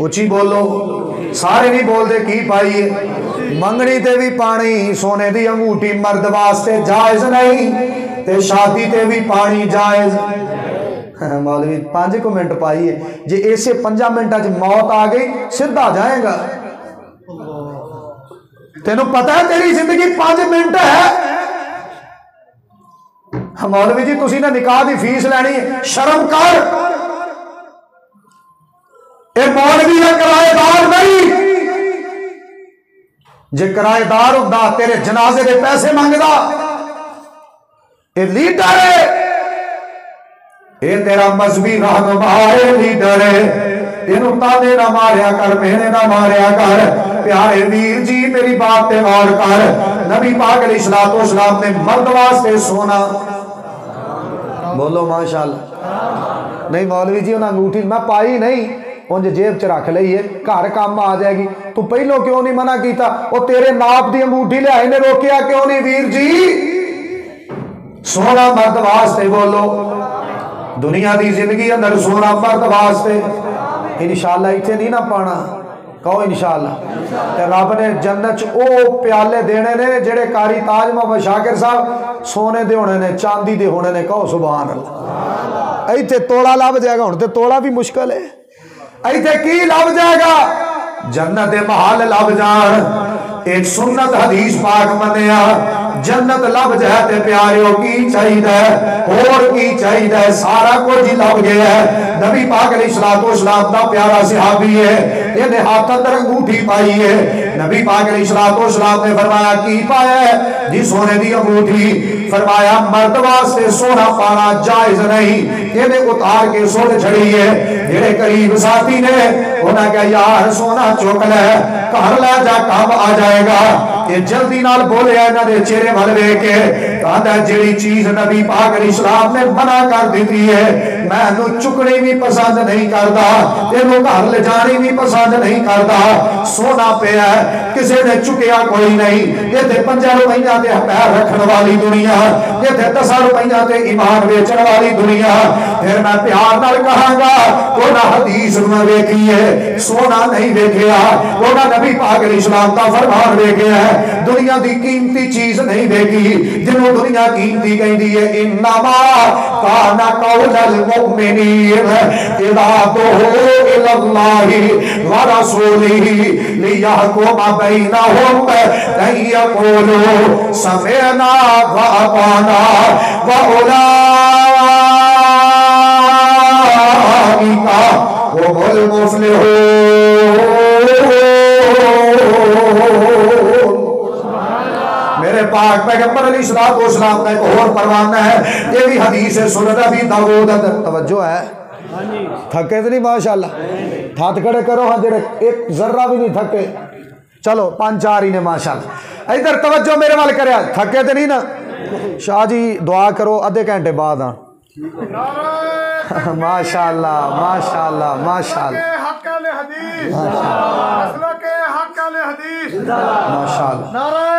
اچھی بولو، سارے نہیں بول دے کی پائی ہے، منگنی تے بھی پانی سونے دی انگوٹھی مرد واسطے جائز نہیں، تے شادی تے بھی پانی جائز، مولوی 5 منٹ پائی ہے جی اسے 5 منٹوں موت آ گئی سیدھا جائے گا تینوں پتہ ہے تیری زندگی 5 منٹ ہے مولوی جی تسی نے نکاح دی فیس لینی ہے شرم کر اے مولوی ہے کرایہ دار نہیں جے کرایہ دار ہوندا تیرے جنازے دے پیسے منگدا اے لیڈر ہے اے تیرا مذہبی رہنما ہے لیڈر ہے اینوں تانے نہ ماریا کر مہنے نہ ماریا کر پیارے ویر جی میری بات تے غور کر نبی پاک علیہ السلام نے مرد واسطے سونا بولو ماشاءاللہ نہیں مولوی جی انہاں انگوٹھی میں پائی نہیں انج جیب چ رکھ لئی ہے گھر کام آ جائے گی تو پہلو کیوں نہیں منع کیتا وہ تیرے ناپ دی انگوٹھی لے آئے نے روکیا کیوں نہیں ویر جی سونا مرد واسطے بولو دنیا دی زندگی اندر سونا مرد واسطے انشاءاللہ ایتھے نہیں نہ پانا کہو انشاءاللہ تے رب نے جنت او پیالے دینے نے جڑے قاری تاج محمد شاکر صاحب سونے دے ہونے نے چاندی دے ہونے نے کہو سبحان اللہ ایتھے توڑا لب جائے گا ہن تے توڑا بھی مشکل ہے ایتھے کی لب جائے گا جنت دے محل لب جان ایک سنت حدیث پاک منیا جنت لب جائے تے پیاریوں کی چاہیدہ اور کی چاہیدہ سارا کچھ ہی لب گیا ہے نبی پاک علیہ السلام دا پیارا صحابی ہے یہ ہاتھ اندر انگوٹھی پائی ہے نبی پاک علیہ السلام نے فرمایا کی پایا ہے جی سونے دی انگوٹھی فرمایا مرد واسطے سونا پانا جائز نہیں یہ اتار کے سوٹ چھڑی ہے جڑے قریب ساتھی نے انہاں کہا یار سونا چوک لے گھر لے جا کام آ جائے گا یہ جلدی نال بولے انہاں دے چہرے ول ویکھ کے کہندا جڑی چیز نبی پاک علیہ السلام نے منع کر دتی ہے میں نو چکڑی بھی پسند نہیں کردا اینو گھر لے جانی بھی پسند نہیں کردا سونا پیا ہے کسے نے چکیا کوئی نہیں یہ تے 5 روپیہ تے پیر رکھن والی دنیا یہ تے 10 روپیہ تے ایمان بیچن والی دنیا پھر میں پیار نال کہاں گا وہ نہ حدیث نہ ویکھیے سونا نہیں ویکھیا وہ نہ نبی پاک علیہ السلام دا فرمان ویکھیا ہے دنیا دی قیمتی چیز نہیں ویکھی جنوں دنیا قیمتی کہندی ہے انما کان قول المؤمنین اذا دعوا الی اللہ ورسولہ لیحکم بینہم ان یقولوا سمعنا واطعنا واولئک هم المفلحون میرے پاک پیغمبر علیہ السلام کا ایک اور پروانہ ہے یہ بھی حدیث ہے سنن ابی داؤد توجہ ہے تھکے تو نہیں ماشاءاللہ ہاتھ کھڑے کرو ہاں جڑے ایک ذرہ بھی نہیں تھکے چلو 5-4 ہی نے ماشاءاللہ ادھر توجہ میرے وال کریا تھکے تو نہیں نا شاہ جی دعا کرو آدھے گھنٹے بعد ہاں ماشاءاللہ ماشاءاللہ ماشاءاللہ ماشاءاللہ نعرہ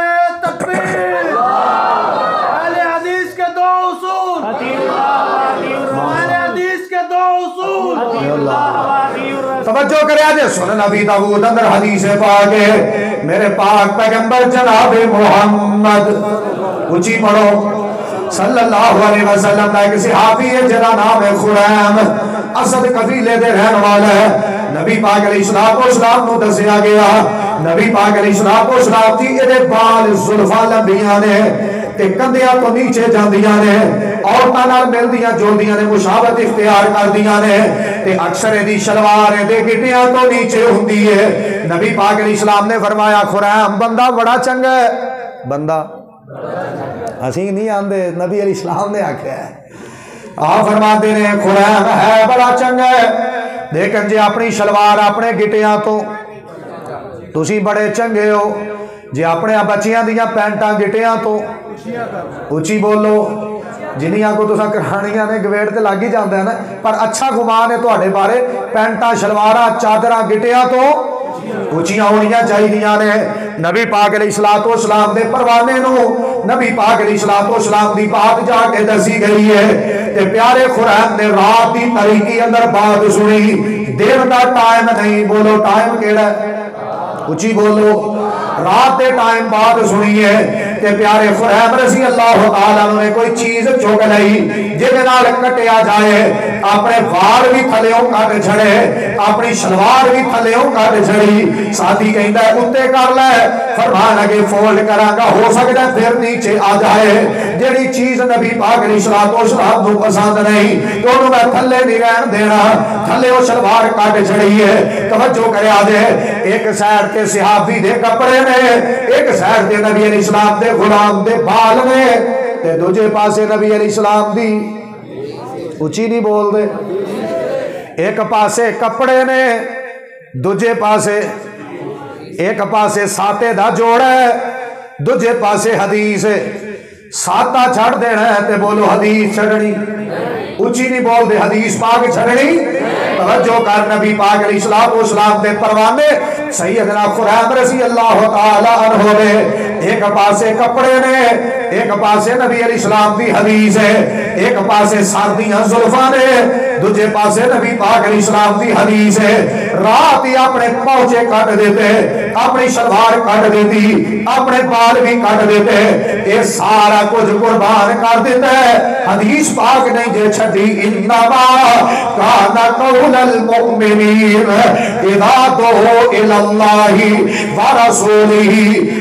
تکبیر اہل حدیث کے 2 اصول اہل حدیث کے 2 اصول توجہ کرے آجے سنن ابی داؤد اندر حدیث پاک ہے میرے پاک پیغمبر جناب محمد اونچی پڑھو صلی اللہ علیہ وسلم کا ایک صحابی ہے جنہ نام ہے خریم اسد قبیلے دے رہن والا ہے نبی پاک علیہ السلام نو دسیا گیا نبی پاک علیہ السلام دی ایدے بال زلفاں لمبیاں نے تے کندیاں تو نیچے جاندیاں نے عورتاں نال ملدیاں جلدیاں نے مشابہت اختیار کردیاں نے تے اکثر دی شلوار دے گٹیاں تو نیچے ہوندی ہے نبی پاک علیہ السلام نے فرمایا خریم بندہ بڑا چنگا ہے بندہ ہسی نہیں آندے نبی علیہ السلام نے آکھیا ہے آپ فرماتے ہیں خریم ہے بڑا چنگا ہے لیکن جی اپنی شلوار اپنے گٹیاں تو تسی بڑے چنگے ہو جی اپنے بچیاں دیاں پینٹاں گٹیاں تو اچھی بولو جنیاں کو تسا کرانیاں نے گویڑ تے لگ ہی جاندے ہیں نا پر اچھا گمان ہے تواڈے بارے پینٹاں شلواراں چادراں گٹیاں تو اونچیاں ہونیاں چاہیدیاں نے نبی پاک علیہ السلام دے پروانے نو نبی پاک علیہ السلام دی بات جا کے دسی گئی ہے تے پیارے خریم نے رات دی تاریکی اندر بات سنی دیر دا ٹائم نہیں بولو ٹائم کیڑا ہے اونچی بولو رات دے ٹائم بات سنی ہے تے پیارے خریم رضی اللہ تعالیٰ نے کوئی چیز چک لئی جے نال کٹیا جائے اپنے وال بھی تھلیوں کٹ چھڑے اپنی شلوار بھی تھلیوں کٹ چھڑی ساتھی کہندا ہے اتے کر لے فرمان لگے فولڈ کراں گا ہو سکتا ہے پھر نیچے آ جائے جیڑی چیز نبی پاک علیہ السلام کو پسند نہیں تو انہوں میں تھلے نہیں رہن دینا تھلے وہ شلوار کٹ چھڑی ہے توجہ کرے آجے ایک سائر کے صحابی دے کپڑے نے ایک سائر کے نبی علیہ السلام دے غلام دے بال نے تے دوجے پاسے نبی علیہ السلام دی اچھی نہیں بول دے ایک پاسے کپڑے نے دوجے پاسے ایک پاسے ساتے دا جوڑ ہے دوجے پاسے حدیث ہے ساتا چھڑ دینا ہے تے بولو حدیث چھڑنی اچھی نہیں بول دے حدیث پاک چھڑنی توجہ کر نبی پاک علیہ السلام دے پروانے سیدنا خریم رضی اللہ تعالیٰ عنہ نے ایک پاسے کپڑے نے ایک پاسے نبی علیہ السلام دی حدیث ہے ایک پاسے سردیاں زلفاں نے دوجے پاسے نبی پاک علیہ السلام دی حدیث ہے رات ہی اپنے پہنچے کٹ دیتے اپنی شلوار کٹ دیتی اپنے بال بھی کٹ دیتے یہ سارا کچھ قربان کر دیتا ہے حدیث پاک نہیں جے چھٹی انما کان قول المؤمنین اذا دعوا الی اللہ ورسولہ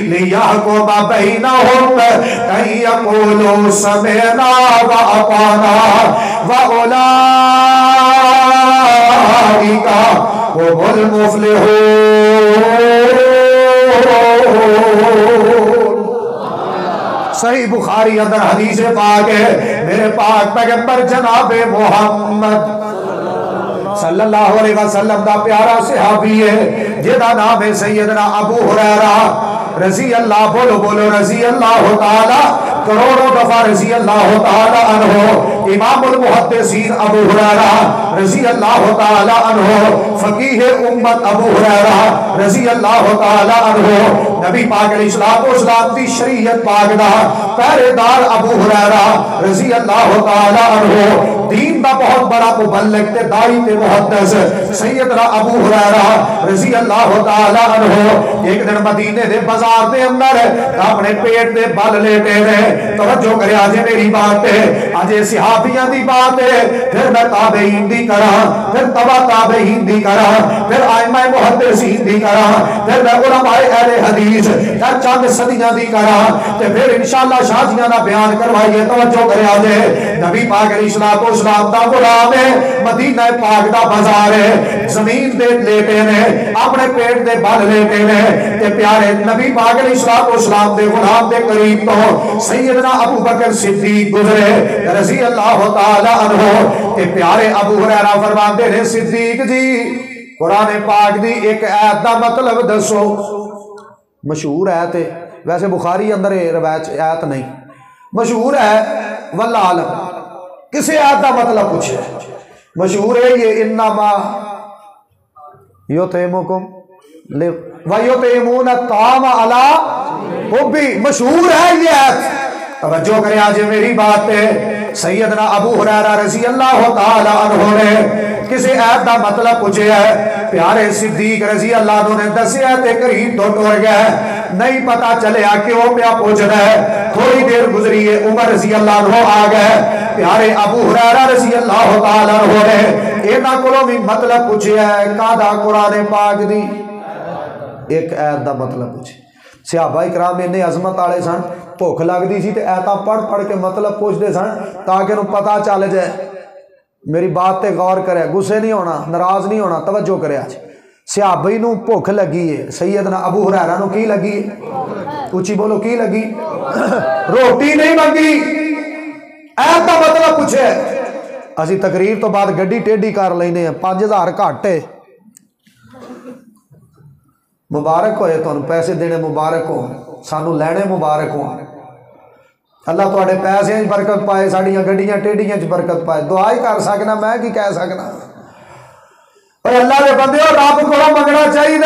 لیحکم بینہم ان یقولوا سمعنا واطعنا واولئک هم المفلحون صحیح بخاری اندر حدیث پاک ہے میرے پاک پیغمبر جناب محمد صلی اللہ علیہ وسلم دا پیارا صحابی ہے جدا نام ہے سیدنا ابو ہریرہ رضی اللہ بولو بولو رضی اللہ تعالی کروڑوں دفعہ رضی اللہ تعالی عنہ امام المحدثین ابو ہریرہ رضی اللہ تعالی عنہ فقیہ امت ابو ہریرہ رضی اللہ تعالی عنہ نبی پاک علیہ السلام دی شریعت پاک دا پہرے دار ابو ہریرہ رضی اللہ تعالی عنہ دین دا بہت بڑا مبلغ تے دائی تے محدث سیدنا ابو ہریرہ رضی اللہ تعالی عنہ ایک دن مدینے دے بازار دے اندر اپنے پیٹ دے بل لیٹے رہے توجہ کرے آجے میری بات ہے آجے صحابیاں دی بات ہے پھر میں تابعین دی کرا پھر تبا تابعین دی کرا پھر آئمہ محدثین دی کرا پھر میں علماء اہل حدیث پھر چند صدیاں دی کرا پھر انشاءاللہ شاہجیاں نہ بیان کروائیے توجہ کرے آجے نبی پاک علیہ السلام دا غلام ہے مدینہ پاک دا بازار ہے زمین دے لیٹے نے اپنے پیٹ دے بل لیٹے نے تے پیارے نبی پاک علیہ السلام دے غلام دے قریب تو سیدنا ابو بکر صدیق گزرے رضی اللہ تعالی عنہ تے پیارے ابو ہریرہ فرماتے ہیں صدیق جی قرآن پاک دی ایک آیت دا مطلب دسو مشہور آیت ہے ویسے بخاری اندر روایت آیت نہیں مشہور ہے واللہ عالم کسی آیت دا مطلب پوچھے مشہور ہے یہ انما یطعمکم وَيُطْعِمُونَ الطَّعَامَ عَلَىٰ حُبِّهِ مشہور ہے یہ آیت توجہ کرے آج میری بات ہے سیدنا ابو ہریرہ رضی اللہ تعالی عنہ نے کسی آیت دا مطلب پوچھے ہے پیارے صدیق رضی اللہ عنہ نے دسی آیت قریب تو ٹور گئے نہیں پتا چلے کیوں پیا پوچھنا ہے تھوڑی دیر گزری ہے عمر رضی اللہ عنہ آ گئے پیارے ابو ہریرہ رضی اللہ تعالی عنہ نے اینا کلوں بھی مطلب پوچھے ہے کادا قرآن پاک دی ایک آیت دا مطلب پوچھے صحابہ اکرام انہیں عظمت آلے سن بھوک لگ دی سی تے ایتا پڑھ کے مطلب پوچھ دے سن تاکہ انہوں پتا چل جائے میری بات تے غور کرے غصے نہیں ہونا ناراض نہیں ہونا توجہ کرے آج صحابہ نو بھوک لگی ہے سیدنا ابو ہریرہ نو کی لگی ہے اچھی بولو کی لگی روٹی نہیں منگی ایت دا مطلب پوچھے اسی تقریر تو بعد گڈی ٹیڈی کر لینے ہیں 5000 گھاٹے مبارک ہوئے تو پیسے دینے مبارک ہو سانو لینے مبارک ہو اللہ تواڈے پیسے برکت پائے ساڑیاں گڈیاں ٹیڈیاں برکت پائے دعا ہی کر سکنا میں کی کہہ سکنا اور اللہ دے بندے اور رب کو منگنا چاہیے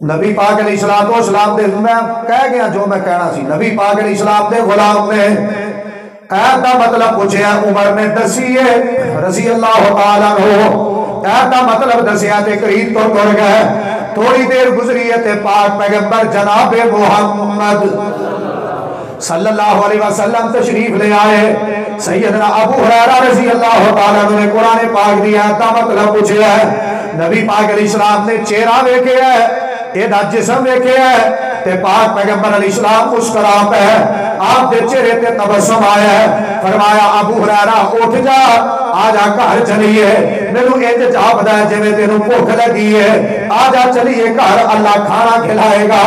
نبی پاک علیہ السلام دے میں کہہ گیا جو میں کہنا سی نبی پاک علیہ السلام دے غلام نے ایت دا مطلب پوچھے عمر نے دسی ہے رضی اللہ تعالیٰ عنہ ایت دا مطلب دسیا تے قریب تو ٹر گئے تھوڑی دیر گزری ہے تے پاک پیغمبر جناب محمد صلی اللہ علیہ وسلم تشریف لے آئے. سیدنا ابو ہریرہ رضی اللہ تعالیٰ عنہ نے قرآن پاک دیا دا مطلب پوچھے ہے. نبی پاک علیہ السلام نے چہرہ ویکھے ہے, ایدہ جسم ویکھے ہے تے پاک پیغمبر علیہ السلام مسکرا پہ آپ دے چہرے تے تبسم آیا ہے. فرمایا ابو ہریرہ اٹھ جا, آجا گھر چلیے, میرے انج جاپدا ہے جویں تینوں بھوک لگی ہے, آجا چلیے گھر, اللہ کھانا کھلائے گا,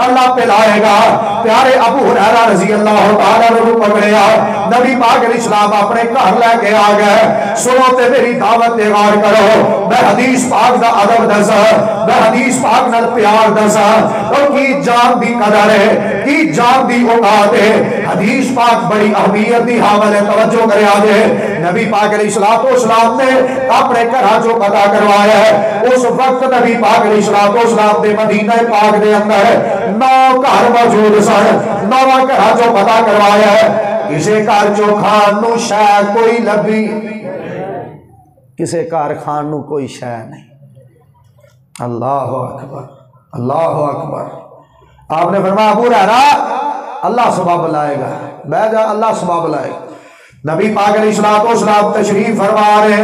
اللہ پلائے گا. پیارے ابو ہریرہ رضی اللہ تعالیٰ عنہ پکڑیا, نبی پاک علیہ السلام اپنے گھر لے کے آ گئے. سنو تے میری دعوت تے غور کرو, میں حدیث پاک دا ادب دسا, میں حدیث پاک نال پیار دسا, اور کی جان دی قدر ہے, کی جان دی اوقات ہے. حدیث پاک بڑی اہمیت دی حامل ہے, توجہ کرے آجے. نبی پاک علیہ السلام نے اپنے گھر جو پتہ کروایا ہے, اس وقت نبی پاک علیہ السلام دے مدینہ پاک دے اندر 9 گھر موجود سن. 9 گھر جو پتہ کروایا ہے, کسے گھر جو کھان نو شے کوئی لبی, کسے گھر کھان نو کوئی شے نہیں. اللہ اکبر, اللہ اکبر. آپ نے فرمایا ابو ہریرہ اللہ سبب لائے گا, بہ جا, اللہ سبب لائے گا. نبی پاک علیہ السلام تشریف فرما رہے,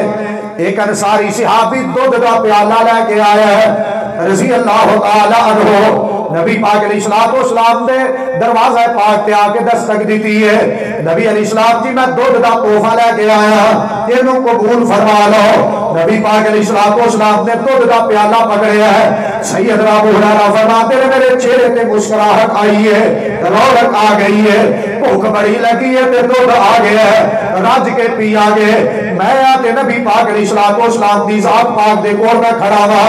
ایک انصاری صحابی دودھ کا پیالہ لے کے آیا ہے رضی اللہ تعالی عنہ. نبی پاک علیہ السلام نے دروازہ پاک تے آ کے دستک دیتی ہے. نبی علیہ السلام جی میں دودھ کا تحفہ لے کے آیا, یہ قبول فرما لو. نبی پاک علیہ السلام نے دودھ کا پیالہ پکڑیا ہے. سیدنا ابو ہریرہ فرماتے ہیں میرے چہرے تے مسکراہٹ آئی ہے, رونق آ گئی ہے, بھوک بڑی لگی ہے تے دودھ آ گیا ہے, رج کے پی آ گئے. میں آتے نبی پاک علیہ السلام دی ذات پاک دے کول میں کھڑا وا,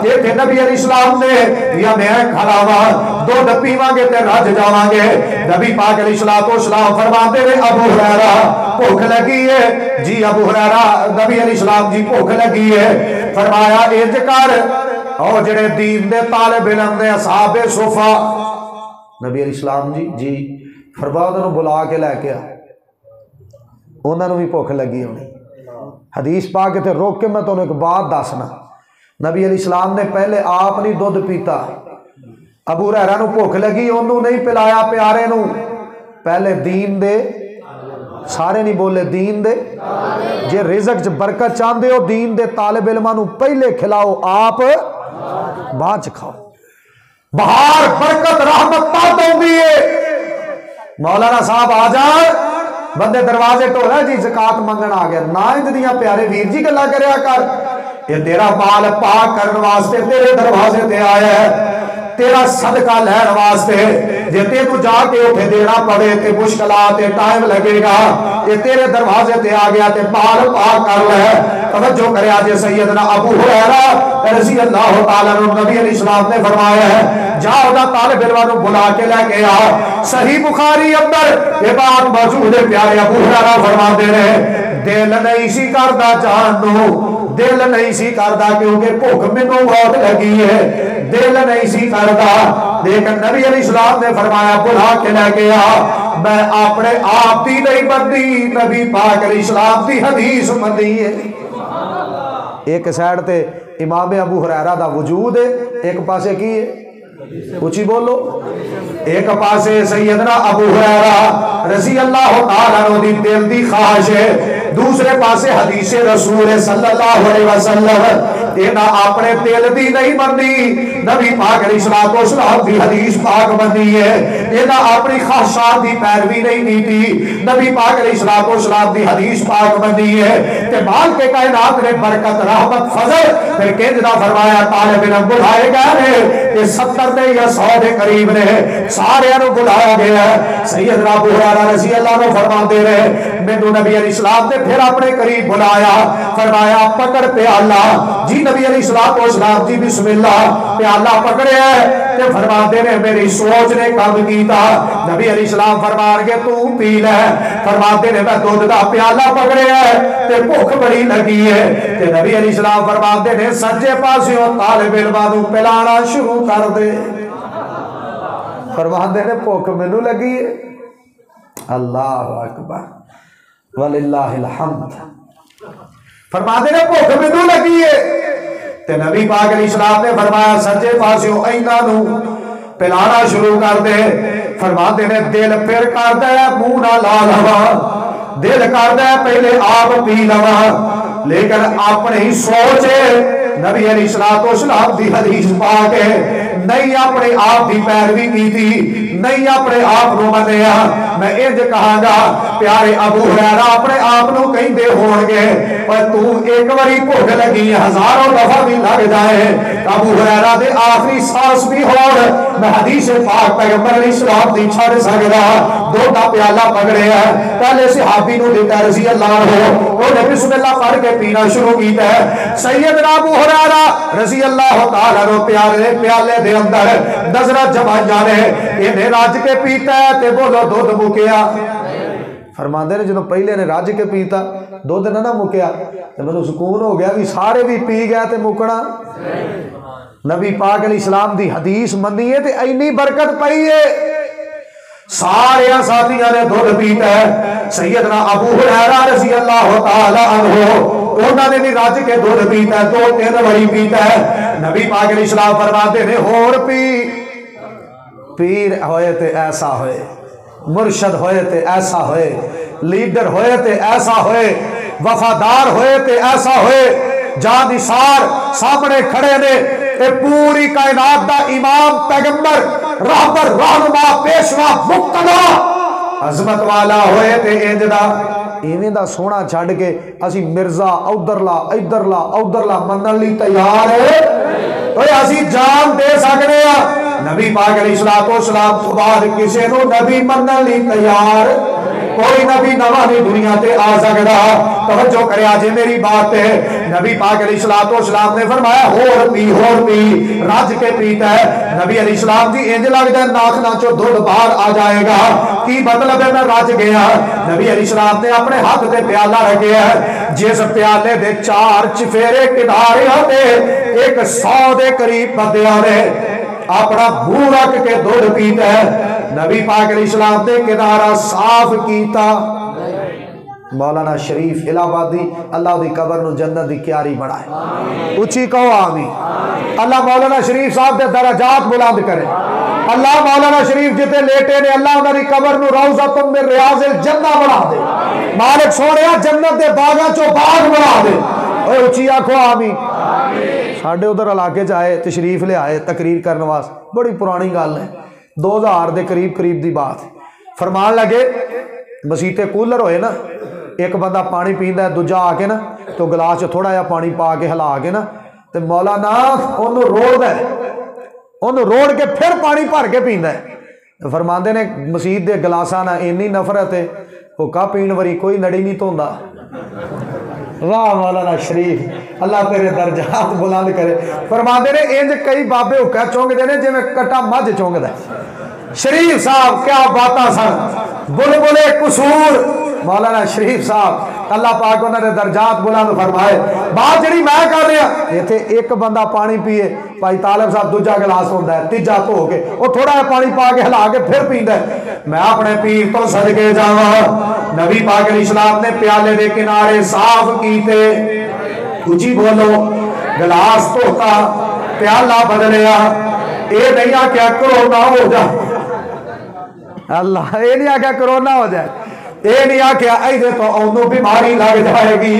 یہ تے نبی علیہ السلام نے یا میں کھڑا وا, دودھ پیواں گے تے رج جاواں گے. نبی پاک علیہ السلام فرماتے ہیں ابو ہریرہ بھوک لگی ہے, جی ابو ہریرہ نبی علیہ السلام جی بھوک لگی ہے. فرمایا انج کر, اور جڑے دین دے طالب علم دے اصحاب صفا, نبی علیہ السلام جی فرمایا انہوں بلا کے لے کے آ, انہوں نے بھی بھوک لگی ہونی. حدیث پاک تے روک کے میں تو ایک بات دسنا, نبی علیہ السلام نے پہلے آپ نہیں دودھ پیتا, ابو ہریرہ نو بھوک لگی انہوں نہیں پلایا پیارے نو, پہلے دین دے, سارے نہیں بولے دین دے, جے رزق چ برکت چاہندے ہو دین دے طالب علماں نو پہلے کھلاؤ, آپ بعد چ کھاؤ. بہار برکت رحمت پات ہوندی ہے. مولانا صاحب آ جان, بندے دروازے تو ہے جی زکات منگن آ گیا, نہ اندیاں پیارے ویر جی گلا کریا کر, یہ تیرا مال پاک کرن واسطے تیرے دروازے تے آیا ہے, تیرا صدقہ لہن واسطے. جے تینوں جا کے اٹھے دینا پڑے تے مشکلات ٹائم لگے گا, یہ تیرے دروازے تے آ گیا تے مال پاک کر لے. توجہ کرے آج سیدنا ابو ہریرہ رضی اللہ تعالیٰ عنہ, نبی علیہ السلام نے فرمایا ہے جاؤ دا طالب علموں بلا کے لے کے آ. صحیح بخاری اندر یہ بات موجود ہے. پیارے ابو ہریرہ فرماتے رہے دل نہیں سی کردا جانو, دل نہیں سی کردا کیونکہ بھوک مینوں بہت لگی ہے, دل نہیں سی کردا. لیکن نبی علیہ السلام نے فرمایا بلا کے لے کے آ, میں اپنے آپ دی نہیں بندی, نبی پاک علیہ السلام دی حدیث بندی ہے. ایک سائڈ تے امام ابو ہریرہ دا وجود ہے, ایک پاسے کی ہے, اچھی بولو, ایک پاسے سیدنا ابو ہریرہ رضی اللہ تعالیٰ عنہ دی دل دی خواہش ہے, دوسرے پاسے حدیث رسول صلی اللہ علیہ وسلم دینا اپنے دل دی نہیں بندی, نبی پاک علیہ السلام دی حدیث پاک بندی ہے. دینا اپنی خواہشات دی پیروی نہیں دیتی, نبی پاک علیہ السلام دی حدیث پاک بندی ہے. کہ مال کے کائنات نے برکت رحمت فضل پھر کہنا فرمایا طالب علم بلائے گئے کہ 70 نے یا 100 کے قریب نے, سارے انہوں بلایا گیا ہے. سیدنا ابو ہریرہ رضی اللہ عنہ فرماتے رہے مینوں نبی علیہ السلام نے پھر اپنے قریب بلایا, فرمایا پکڑ پیالہ, جی نبی علیہ السلام جی بسم اللہ, پیالہ پکڑے ہے تے فرماتے نے میری سوچ نے کام کیتا. نبی علیہ السلام فرما رہے تو پی لے, فرماتے نے میں دودھ دا پیالہ پکڑے ہے تے بھوک بڑی لگی ہے. تے نبی علیہ السلام فرماتے نے سجے پاسوں طالب علماں نوں پلانا شروع کر دے. فرماتے نے بھوک مینوں لگی ہے. اللہ اکبر وللہ الحمد. فرماتے نے بھوک مینوں لگی ہے, تے نبی پاک علیہ السلام نے فرمایا سجے پاسیوں ایناں نو پلانا شروع کر دے. فرماتے نے دل پھر کر دے منہ نہ لا لوا, دل کر دے پہلے آپ پی لوا, لیکن اپنے ہی سوچے نبی علیہ السلام دی حدیث پا کے نہیں اپنے آپ دی پیروی کی تھی, نہیں اپنے آپ کو منیا. میں انج کہاں گا پیارے ابو ہریرہ اپنے آپ نو کہیں دے ہون گے پر تو ایک باری بھوک لگی ہزاروں دفعہ بھی لگ جائے ابو ہریرہ دے آخری سانس بھی ہون میں حدیث پاک پیغمبر علیہ السلام دی چھڑ سکدا. دو دا پیالہ پکڑے ہے پہلے صحابی نو دیتا رضی اللہ ہو وہ نے بسم اللہ پڑھ کے پینا شروع کیتا ہے. سیدنا ابو ہریرہ رضی اللہ تعالی عنہ پیالے دے اندر نظرہ جمع جانے انہیں راج کے پیتا ہے تے بولو دودھ مکیا. فرماندے نے جنہوں پہلے نے راج کے پیتا دودھ نہ مکیا تے میں سکون ہو گیا بھی سارے بھی پی گیا تے مکنا. نبی پاک علیہ السلام دی حدیث منی ہے تے اینی برکت پئی ہے. سارے ساتھیاں نے دودھ پیتا ہے. سیدنا ابو ہریرہ رضی اللہ تعالی عنہ انہوں نے بھی راج کے دودھ پیتا ہے, 2-3 باری پیتا ہے. نبی پاک علیہ السلام فرماتے ہیں اور پی, پیر ہوئے تے ایسا ہوئے, مرشد ہوئے تے ایسا ہوئے, لیڈر ہوئے تے ایسا ہوئے, وفادار ہوئے تے ایسا ہوئے. جان دی سار سامنے کھڑے نے تے پوری کائنات دا امام پیغمبر راہبر رہنما پیشوا مقتدا عظمت والا ہوئے تے انج دا ایویں دا سونا چھڈ کے اسی مرزا ادھرلا ادھرلا ادھرلا منن لئی تیار ہے اوے اسی جان دے سکنے ہاں. نبی پاک علیہ السلام تو بعد کسے نو نبی منن لئی تیار کوئی نبی نواں نہیں دنیا تے آ سکدا. توجہ کرے آج میری بات ہے. نبی پاک علیہ السلام نے فرمایا ہور پی رج کے پیتا ہے. نبی علیہ السلام دی انج لگدا ہے ناک ناچو دودھ باہر آ جائے گا. کی مطلب ہے میں رج گیا. نبی علیہ السلام نے اپنے ہاتھ تے پیالہ رکھیا ہے. جس پیالے دے 4 چفیرے کنارے ہوتے 100 دے قریب بندیاں نے اپنا منہ رکھ کے دودھ پیتا ہے. نبی پاک علیہ السلام نے کنارہ صاف کیتا. مولانا شریف الہ آبادی اللہ دی قبر نو جنت دی کیاری بنائے. اچھی کہو آمین. اللہ مولانا شریف صاحب دے درجات بلند کرے. اللہ مولانا شریف جتے لیٹے نے اللہ انہاں دی قبر نو روضۃ من ریاض الجنہ بنا دے. مالک سونیا جنت دے باغاں چوں باغ بنا دے. اوے اچھی آکھو آمین. ساڈے ادھر علاقے چ آئے تشریف لے آئے تقریر کرنے واسطے بڑی پرانی گل ہے 2000 دے قریب دی بات. فرمان لگے مسیتے کولر ہوئے نا ایک بندہ پانی پیندا ہے دوجا آ کے نا تو گلاس چ تھوڑا جہا پانی پا کے ہلا کے نا تے مولانا اونوں روڑدا ہے اونوں روڑ کے پھر پانی بھر کے پیندا ہے. فرماندے نے مسیت دے گلاساں نال اینی نفرت ہے حکا پین وری کوئی نڑی نہیں دھوندا. واہ مولانا شریف اللہ تیرے درجات بلند کرے. فرماندے نے انج کئی بابے حکا چونگدے نے جویں کٹا مجھ چونگدا ہے. شریف صاحب کیا باتاں سن بلبلے قصور. مولانا شریف صاحب اللہ پاک انہوں نے درجات بلند فرمائے. بات جڑی میں کر رہا ایتھے ایک بندہ پانی پیے بھائی طالب صاحب دوجا گلاس ہوندا ہے تیجا دھو کے وہ تھوڑا جہا پانی پا کے ہلا کے پھر پیندا ہے. میں اپنے پیر تو صدقے جاواں. نبی پاک علیہ السلام نے پیالے دے کنارے صاف کیتے. اچھی بولو. گلاس دھوتا پیالہ بدلیا. اے نہیں آکھیا کرونا ہو جائے. اللہ اے نہیں آکھیا کرونا ہو جائے. اے نہیں آکھیا ایدے تو اونوں بیماری لگ جائے گی.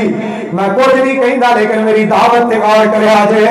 میں کچھ نہیں کہندا لیکن میری دعوت تے غور کریا جے.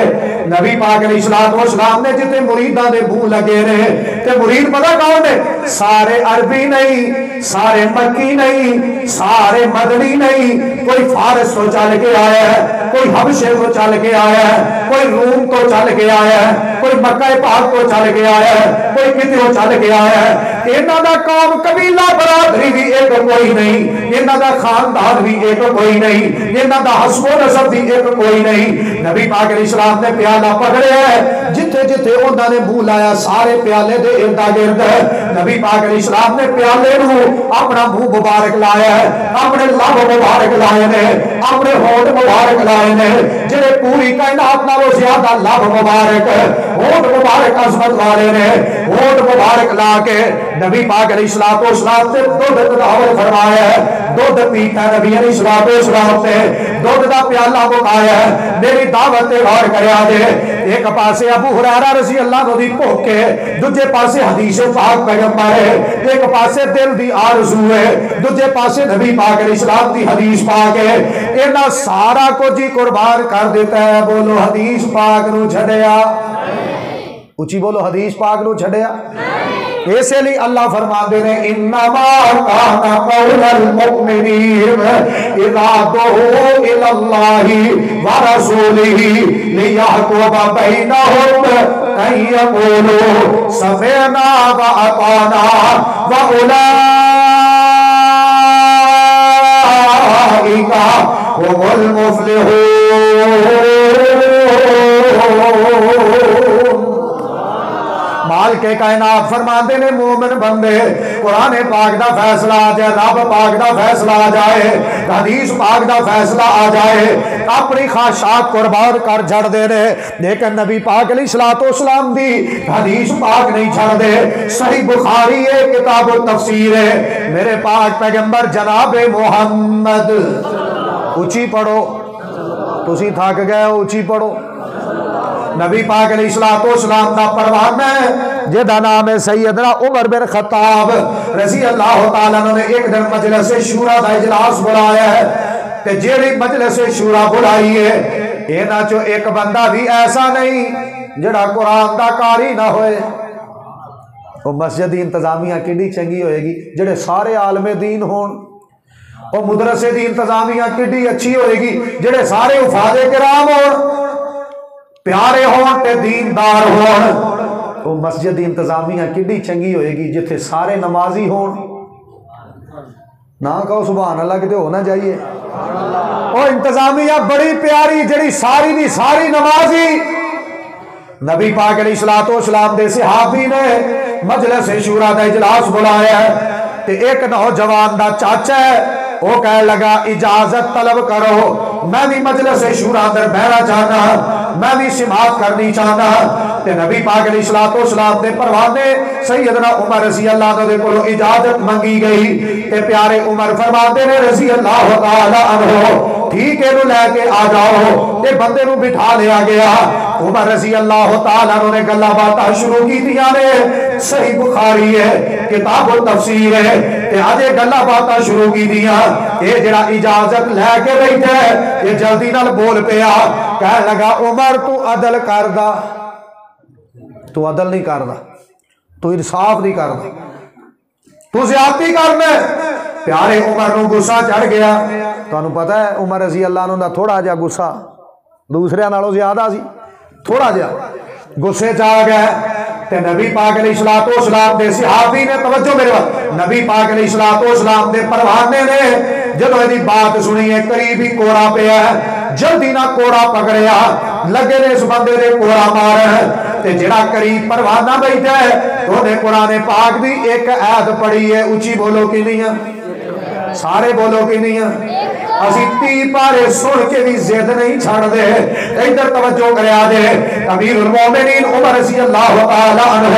نبی پاک علیہ السلام نے جتے مریداں دے منہ لگے نے تے مرید پتہ کون نے سارے عربی نہیں سارے مکی نہیں سارے مدنی نہیں. کوئی فارس تو چل کے آیا ہے کوئی حبشے تو چل کے آیا ہے کوئی روم تو چل کے آیا ہے کوئی مکہ پاک تو چل کے آیا ہے کوئی کتوں چل کے آیا ہے. انہاں دا قوم قبیلہ برادری بھی ایک کوئی نہیں. انہاں دا خاندان بھی ایک کوئی نہیں. انہاں دا حسب و نسب بھی ایک کوئی نہیں. نبی پاک علیہ السلام نے پیالہ پکڑیا ہے جتھے جتھے انہاں نے منہ لایا سارے پیالے دے ارد گرد. نبی پاک علیہ السلام نے پیالے نو اپنا منہ مبارک لایا ہے اپنے لب مبارک لائے نے اپنے ہونٹ مبارک لائے نے جڑے پوری کائنات نالوں زیادہ لب مبارک ہونٹ مبارک عظمت والے نے. ہونٹ مبارک لا کے نبی پاک علیہ السلام نے دودھ تناول فرمایا ہے. دودھ پیتا نبی علیہ السلام نے دودھ دا پیالہ مکایا ہے میری دعوت تے غور کریا جے ایک پاسے ابو ہریرہ رضی اللہ عنہ دی بھوک ہے دوجے پاسے حدیث پاک پیغمبر ہے ایک پاسے دل دی آرزو ہے دوجے پاسے نبی پاک علیہ السلام دی حدیث پاک ہے اینا سارا کو جی قربان کر دیتا ہے بولو حدیث پاک نو چھڑیا اچھی بولو حدیث پاک نو چھڑیا ایسے لئے اللہ فرما دے نے انما کان قول المؤمنین اذا دعوا الی اللہ ورسولہ لیحکم بینہم ان یقولوا سمعنا واطعنا واولئک هم المفلحون مال کے کائنات فرماندے نے مومن بندے قرآن پاک دا فیصلہ آ جائے رب پاک دا فیصلہ آ جائے حدیث پاک دا فیصلہ آ جائے اپنی خواہشات قربان کر جھڑ دے رہے لیکن نبی پاک علیہ السلام دی حدیث پاک نہیں چھڑ دے صحیح بخاری ہے کتاب التفسیر ہے میرے پاک پیغمبر جناب محمد اچھی پڑھو تسی تھک گئے ہو اچھی پڑھو نبی پاک علیہ السلام دا پروان ہے جہاں نام ہے سیدنا عمر بن خطاب رضی اللہ تعالیٰ نے ایک دن مجلس شورا دا اجلاس بلایا ہے کہ جیڑی مجلس شورا بلائی ہے اینا چو ایک بندہ بھی ایسا نہیں جڑا قرآن دا کاری نہ ہوئے وہ مسجد انتظامیہ کیڑی چنگی ہوئے گی جڑے سارے عالم دین ہون وہ مدرسے دی انتظامیہ کیڑی اچھی ہوئے گی جڑے سارے حفاظ کرام ہون پیارے ہون تے دیندار ہون وہ مسجد انتظامیہ کیڑی چنگی ہوئے گی جتھے سارے نمازی ہون نہ کہو سبحان اللہ کتے ہونا چاہیے وہ انتظامیہ بڑی پیاری جڑی ساری دی ساری نمازی نبی پاک علیہ السلام دے صحابی نے مجلس شورا دا اجلاس بلایا ہے تے ایک نوجوان دا چاچا ہے وہ کہہ لگا اجازت طلب کرو میں بھی مجلس شورا اندر بہنا چاہنا میں بھی سماعت کرنی چاہنا تے نبی پاک علیہ السلام دے پروانے سیدنا عمر رضی اللہ عنہ دے کولو اجازت منگی گئی تے پیارے عمر فرماتے نے رضی اللہ تعالی عنہ ٹھیک ہے نو لے کے آ جاؤ تے بندے نو بٹھا لیا گیا عمر رضی اللہ تعالی عنہ نے گلا باتاں شروع کی دیا نے صحیح بخاری ہے کتاب التفسیر ہے تے آجے گلا باتاں شروع کی دیا اے جڑا اجازت لے کے بیٹھا ہے یہ جلدی نال بول پیا کہہ لگا عمر تو عدل کردا تو عدل نہیں کردا تو انصاف نہیں کردا تو زیادتی کرنا پیارے عمر نو غصہ چڑھ گیا تو انہوں پتہ ہے عمر رضی اللہ عنہ دا تھوڑا جا غصہ دوسرے نالوں زیادہ سی تھوڑا جا غصے چاہ گئے تے نبی پاک علیہ السلام دے صحابی نے توجہ میرے وقت نبی پاک علیہ السلام دے پروانے نے جدو ایدی بات سنی ہے قریبی کوڑا پہ ہے جلدی نہ کوڑا پکڑیا لگے نے اس بندے دے کوڑا مار ہے تے جڑا قریب پروانہ بیٹھا ہے تو نے قرآن پاک دی ایک آیت پڑھی ہے اچھی بولو کی نہیں ہے سارے بولو کی نہیں ہے اسی تی پارے سن کے بھی زید نہیں چھڑ دے ادھر توجہ کریا دے امیر المومنین عمر رضی اللہ تعالی عنہ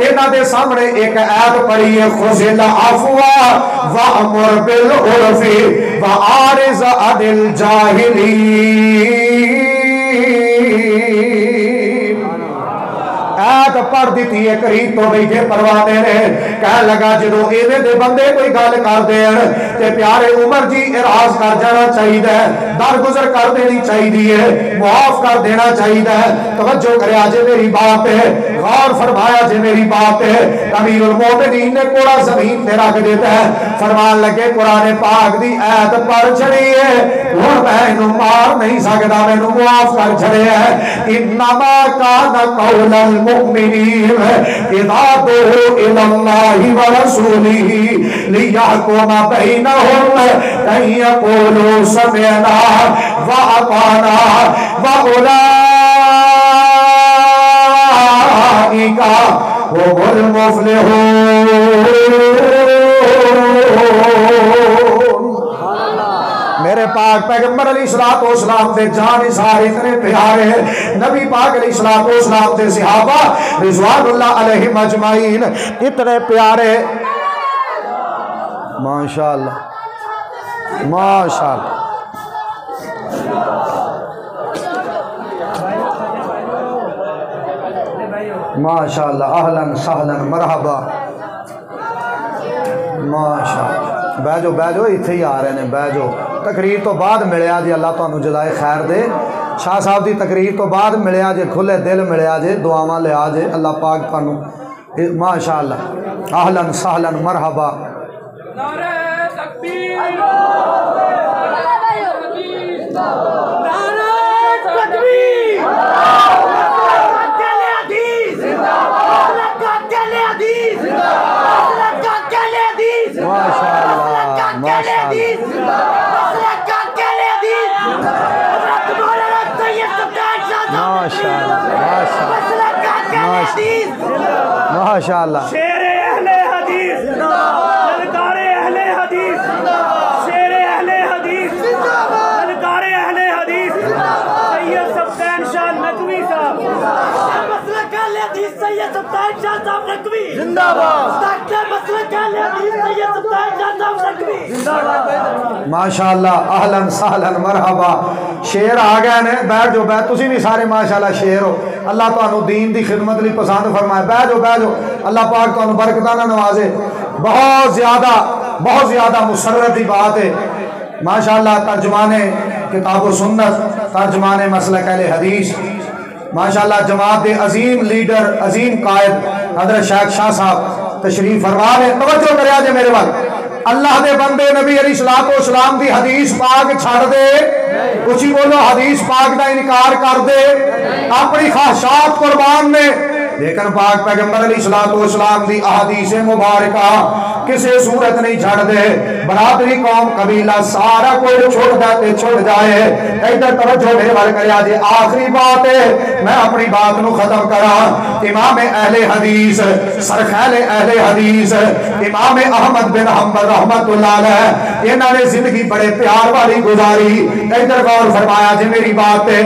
انہاں دے سامنے ایک آیت پڑھی ہے خذل العفو وامر بالعرف واعرض عن الجاہلین آیت پڑھ دیتی ہے قریب تو بیٹھے پروانے نے کہہ لگا جدو ایویں دے بندے کوئی گل کر دین تے پیارے عمر جی اعراض کر جانا چاہیے درگزر کر دینی چاہیے معاف کر دینا چاہیے توجہ کریا جے میری بات ہے غور فرمایا جے میری بات ہے امیر المومنین نے کوڑا زمین تے رکھ دیتا ہے فرمان لگے قرآن پاک دی آیت پڑھ چھڑی ہے ہن میں انو مار نہیں سکدا مینوں معاف کر چھڑیا ہے انما کان قول المؤمنین اذا دعوا الى اللہ ورسولہ لیحکم بینہم ان یقولوا سمعنا واطعنا واولئک هم المفلحون میرے پاک پیغمبر علیہ السلام دے جان سارے اتنے پیارے ہیں نبی پاک علیہ السلام دے صحابہ رضوان اللہ علیہم اجمعین اتنے پیارے ماشاءاللہ ماشاءاللہ ماشاءاللہ اہلاً سہلاً مرحبا ماشاءاللہ بیجو بیجو اتھے ہی آ رہے ہیں بیجو تقریر تو بعد ملیا جی اللہ تو جزائے خیر دے شاہ صاحب دی تقریر تو بعد ملیا جی کھلے دل ملیا جی دعاواں لیا جی اللہ پاک تانوں ماشاءاللہ اہلاً سہلاً مرحبا نعرہ تکبیر نعرہ تکبیر ماشاءاللہ شیر اہل حدیث للکار اہل حدیث شیر اہل حدیث للکار اہل حدیث سید سبطین شاہ نقوی صاحب مسلک اہل حدیث سید سبطین شاہ صاحب نقوی زندہ باد مسلک اہل حدیث سید سبطین شاہ صاحب نقوی زندہ باد ماشاءاللہ اہلاً سہلاً مرحبا شیر آ گئے نے بیٹھ جو بیٹھ تسی بھی سارے ماشاءاللہ شیر ہو اللہ تانوں دین دی خدمت لی پسند فرمائے بیٹھ جو اللہ پاک تانوں برکتانہ نوازے بہت زیادہ مسرت دی بات ہے ماشاءاللہ ترجمان کتاب و سنت ترجمان مسلک اہل حدیث ماشاءاللہ جماعت دے عظیم لیڈر عظیم قائد حضرت شیخ شاہ صاحب تشریف فرما ہے توجہ کریا جے میرے وقت اللہ دے بندے نبی علیہ السلام دی حدیث پاک چھڑ دے کچھ بولو حدیث پاک دا انکار کر دے اپنی خواہشات قربان نے لیکن پاک پیغمبر علیہ السلام دی احادیث مبارکہ کسے صورت نہیں چھڑ دے برادری قوم قبیلہ سارا کوئی چھوڑ جاتے چھوڑ جائے ادھر توجہ میرے بار کریا جے آخری بات ہے میں اپنی بات نو ختم کرا امام اہل حدیث سرخیل اہل حدیث امام احمد بن حنبل رحمت اللہ علیہ انہوں نے زندگی بڑے پیار والی گزاری ادھر غور فرمایا جے میری بات ہے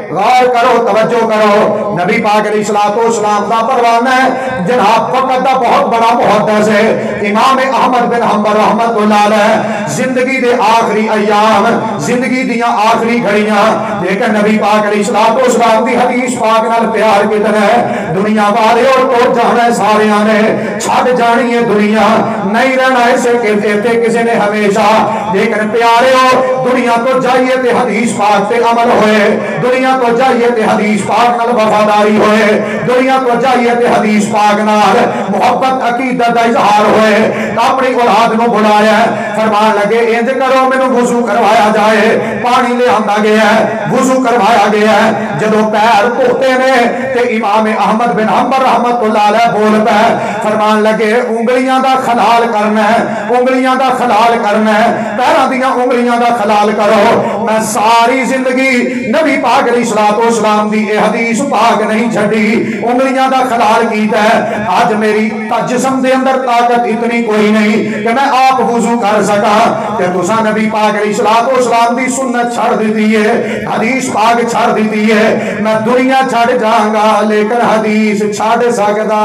غور کرو توجہ کرو نبی پاک علیہ السلام دا پروانہ ہے جناب وقت دا بہت بڑا محدث ہے امام احمد بن حنبل رحمت اللہ علیہ زندگی دے آخری ایام زندگی دیاں آخری گھڑیاں لیکن نبی پاک علیہ السلام دی حدیث پاک نال پیار کتنا ہے دنیا والے اور تو جانا ہے سارے آنے چھڑ جانی ہے دنیا نہیں رہنا ایسے کہتے تھے کسی نے ہمیشہ لیکن پیارے ہو دنیا تو جائیے تے حدیث پاک تے عمل ہوئے دنیا تو جائیے تے حدیث پاک نال وفاداری ہوئے دنیا تو جائیے تے حدیث پاک نال محبت عقیدت دا اظہار ہوئے اپنی اولاد نو بلایا فرمان لگے انج کرو میں نو وضو کروایا جائے پانی لے آندا گیا ہے وضو کروایا گیا ہے جدو پیر دھوتے نے تے امام احمد بن حنبل رحمت اللہ علیہ بول پہ فرمان لگے انگلیاں دا خلال کرنا ہے انگلیاں دا خلال کرنا ہے پیراں دیاں انگلیاں دا خلال کرو میں ساری زندگی نبی پاک علیہ السلام دی اے حدیث پاک نہیں چھڑی انگلیاں دا خلال کیتا ہے آج میری جسم دے اندر طاقت اتنی کوئی نہیں کہ میں آپ وضو کر سکا کہ تسا نبی پاک علیہ السلام دی سنت چھڑ دیتی ہے حدیث پاک چھڑ دیتی ہے میں دنیا چھڑ جاؤں گا لیکن حدیث چھڑ سکتا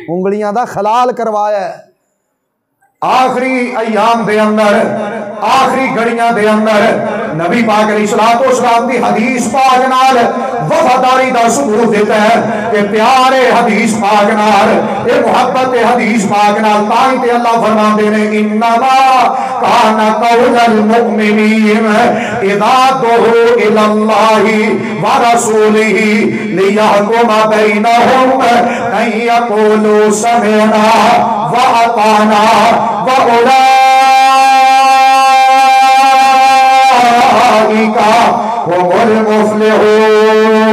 انگلیاں دا خلال کروایا ہے آخری ایام دے اندر آخری گھڑیاں دے اندر نبی پاک علیہ السلام کی حدیث پاک نال وفاداری دا ثبوت دیتا ہے کہ پیارے حدیث پاک نال اے محبت حدیث پاک نال تائیں تے اللہ فرماندے نے انما کان قول المؤمنین اذا دعوا الی اللہ ورسولہ لیحکم بینہم ان یقولوا سمعنا واطعنا واولئک هم المفلحون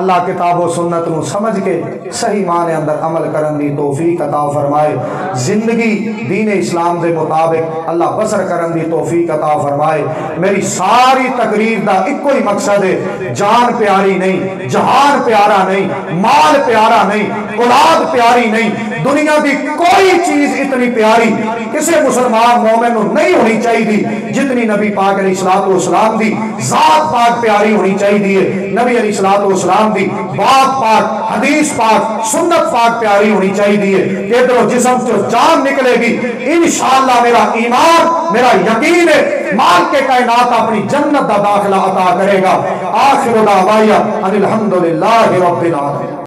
اللہ کتاب و سنت نو سمجھ کے صحیح معنی اندر عمل کرن دی توفیق عطا فرمائے زندگی دین اسلام دے مطابق اللہ بسر کرن دی توفیق عطا فرمائے میری ساری تقریر دا ایک کوئی مقصد ہے جان پیاری نہیں جہان پیارا نہیں مال پیارا نہیں اولاد پیاری نہیں دنیا دی کوئی چیز اتنی پیاری کسی مسلمان مومن نو نہیں ہونی چاہیے جتنی نبی پاک علیہ السلام دی ذات پاک پیاری ہونی چاہیے نبی علیہ السلام دی بات پاک حدیث پاک سنت پاک پیاری ہونی چاہیے. ادھر جسم جو جان نکلے گی انشاءاللہ میرا ایمان میرا یقین ہے مال کے کائنات اپنی جنت دا داخلہ عطا کرے گا. آخر دعوایا ان الحمدللہ رب العالمین.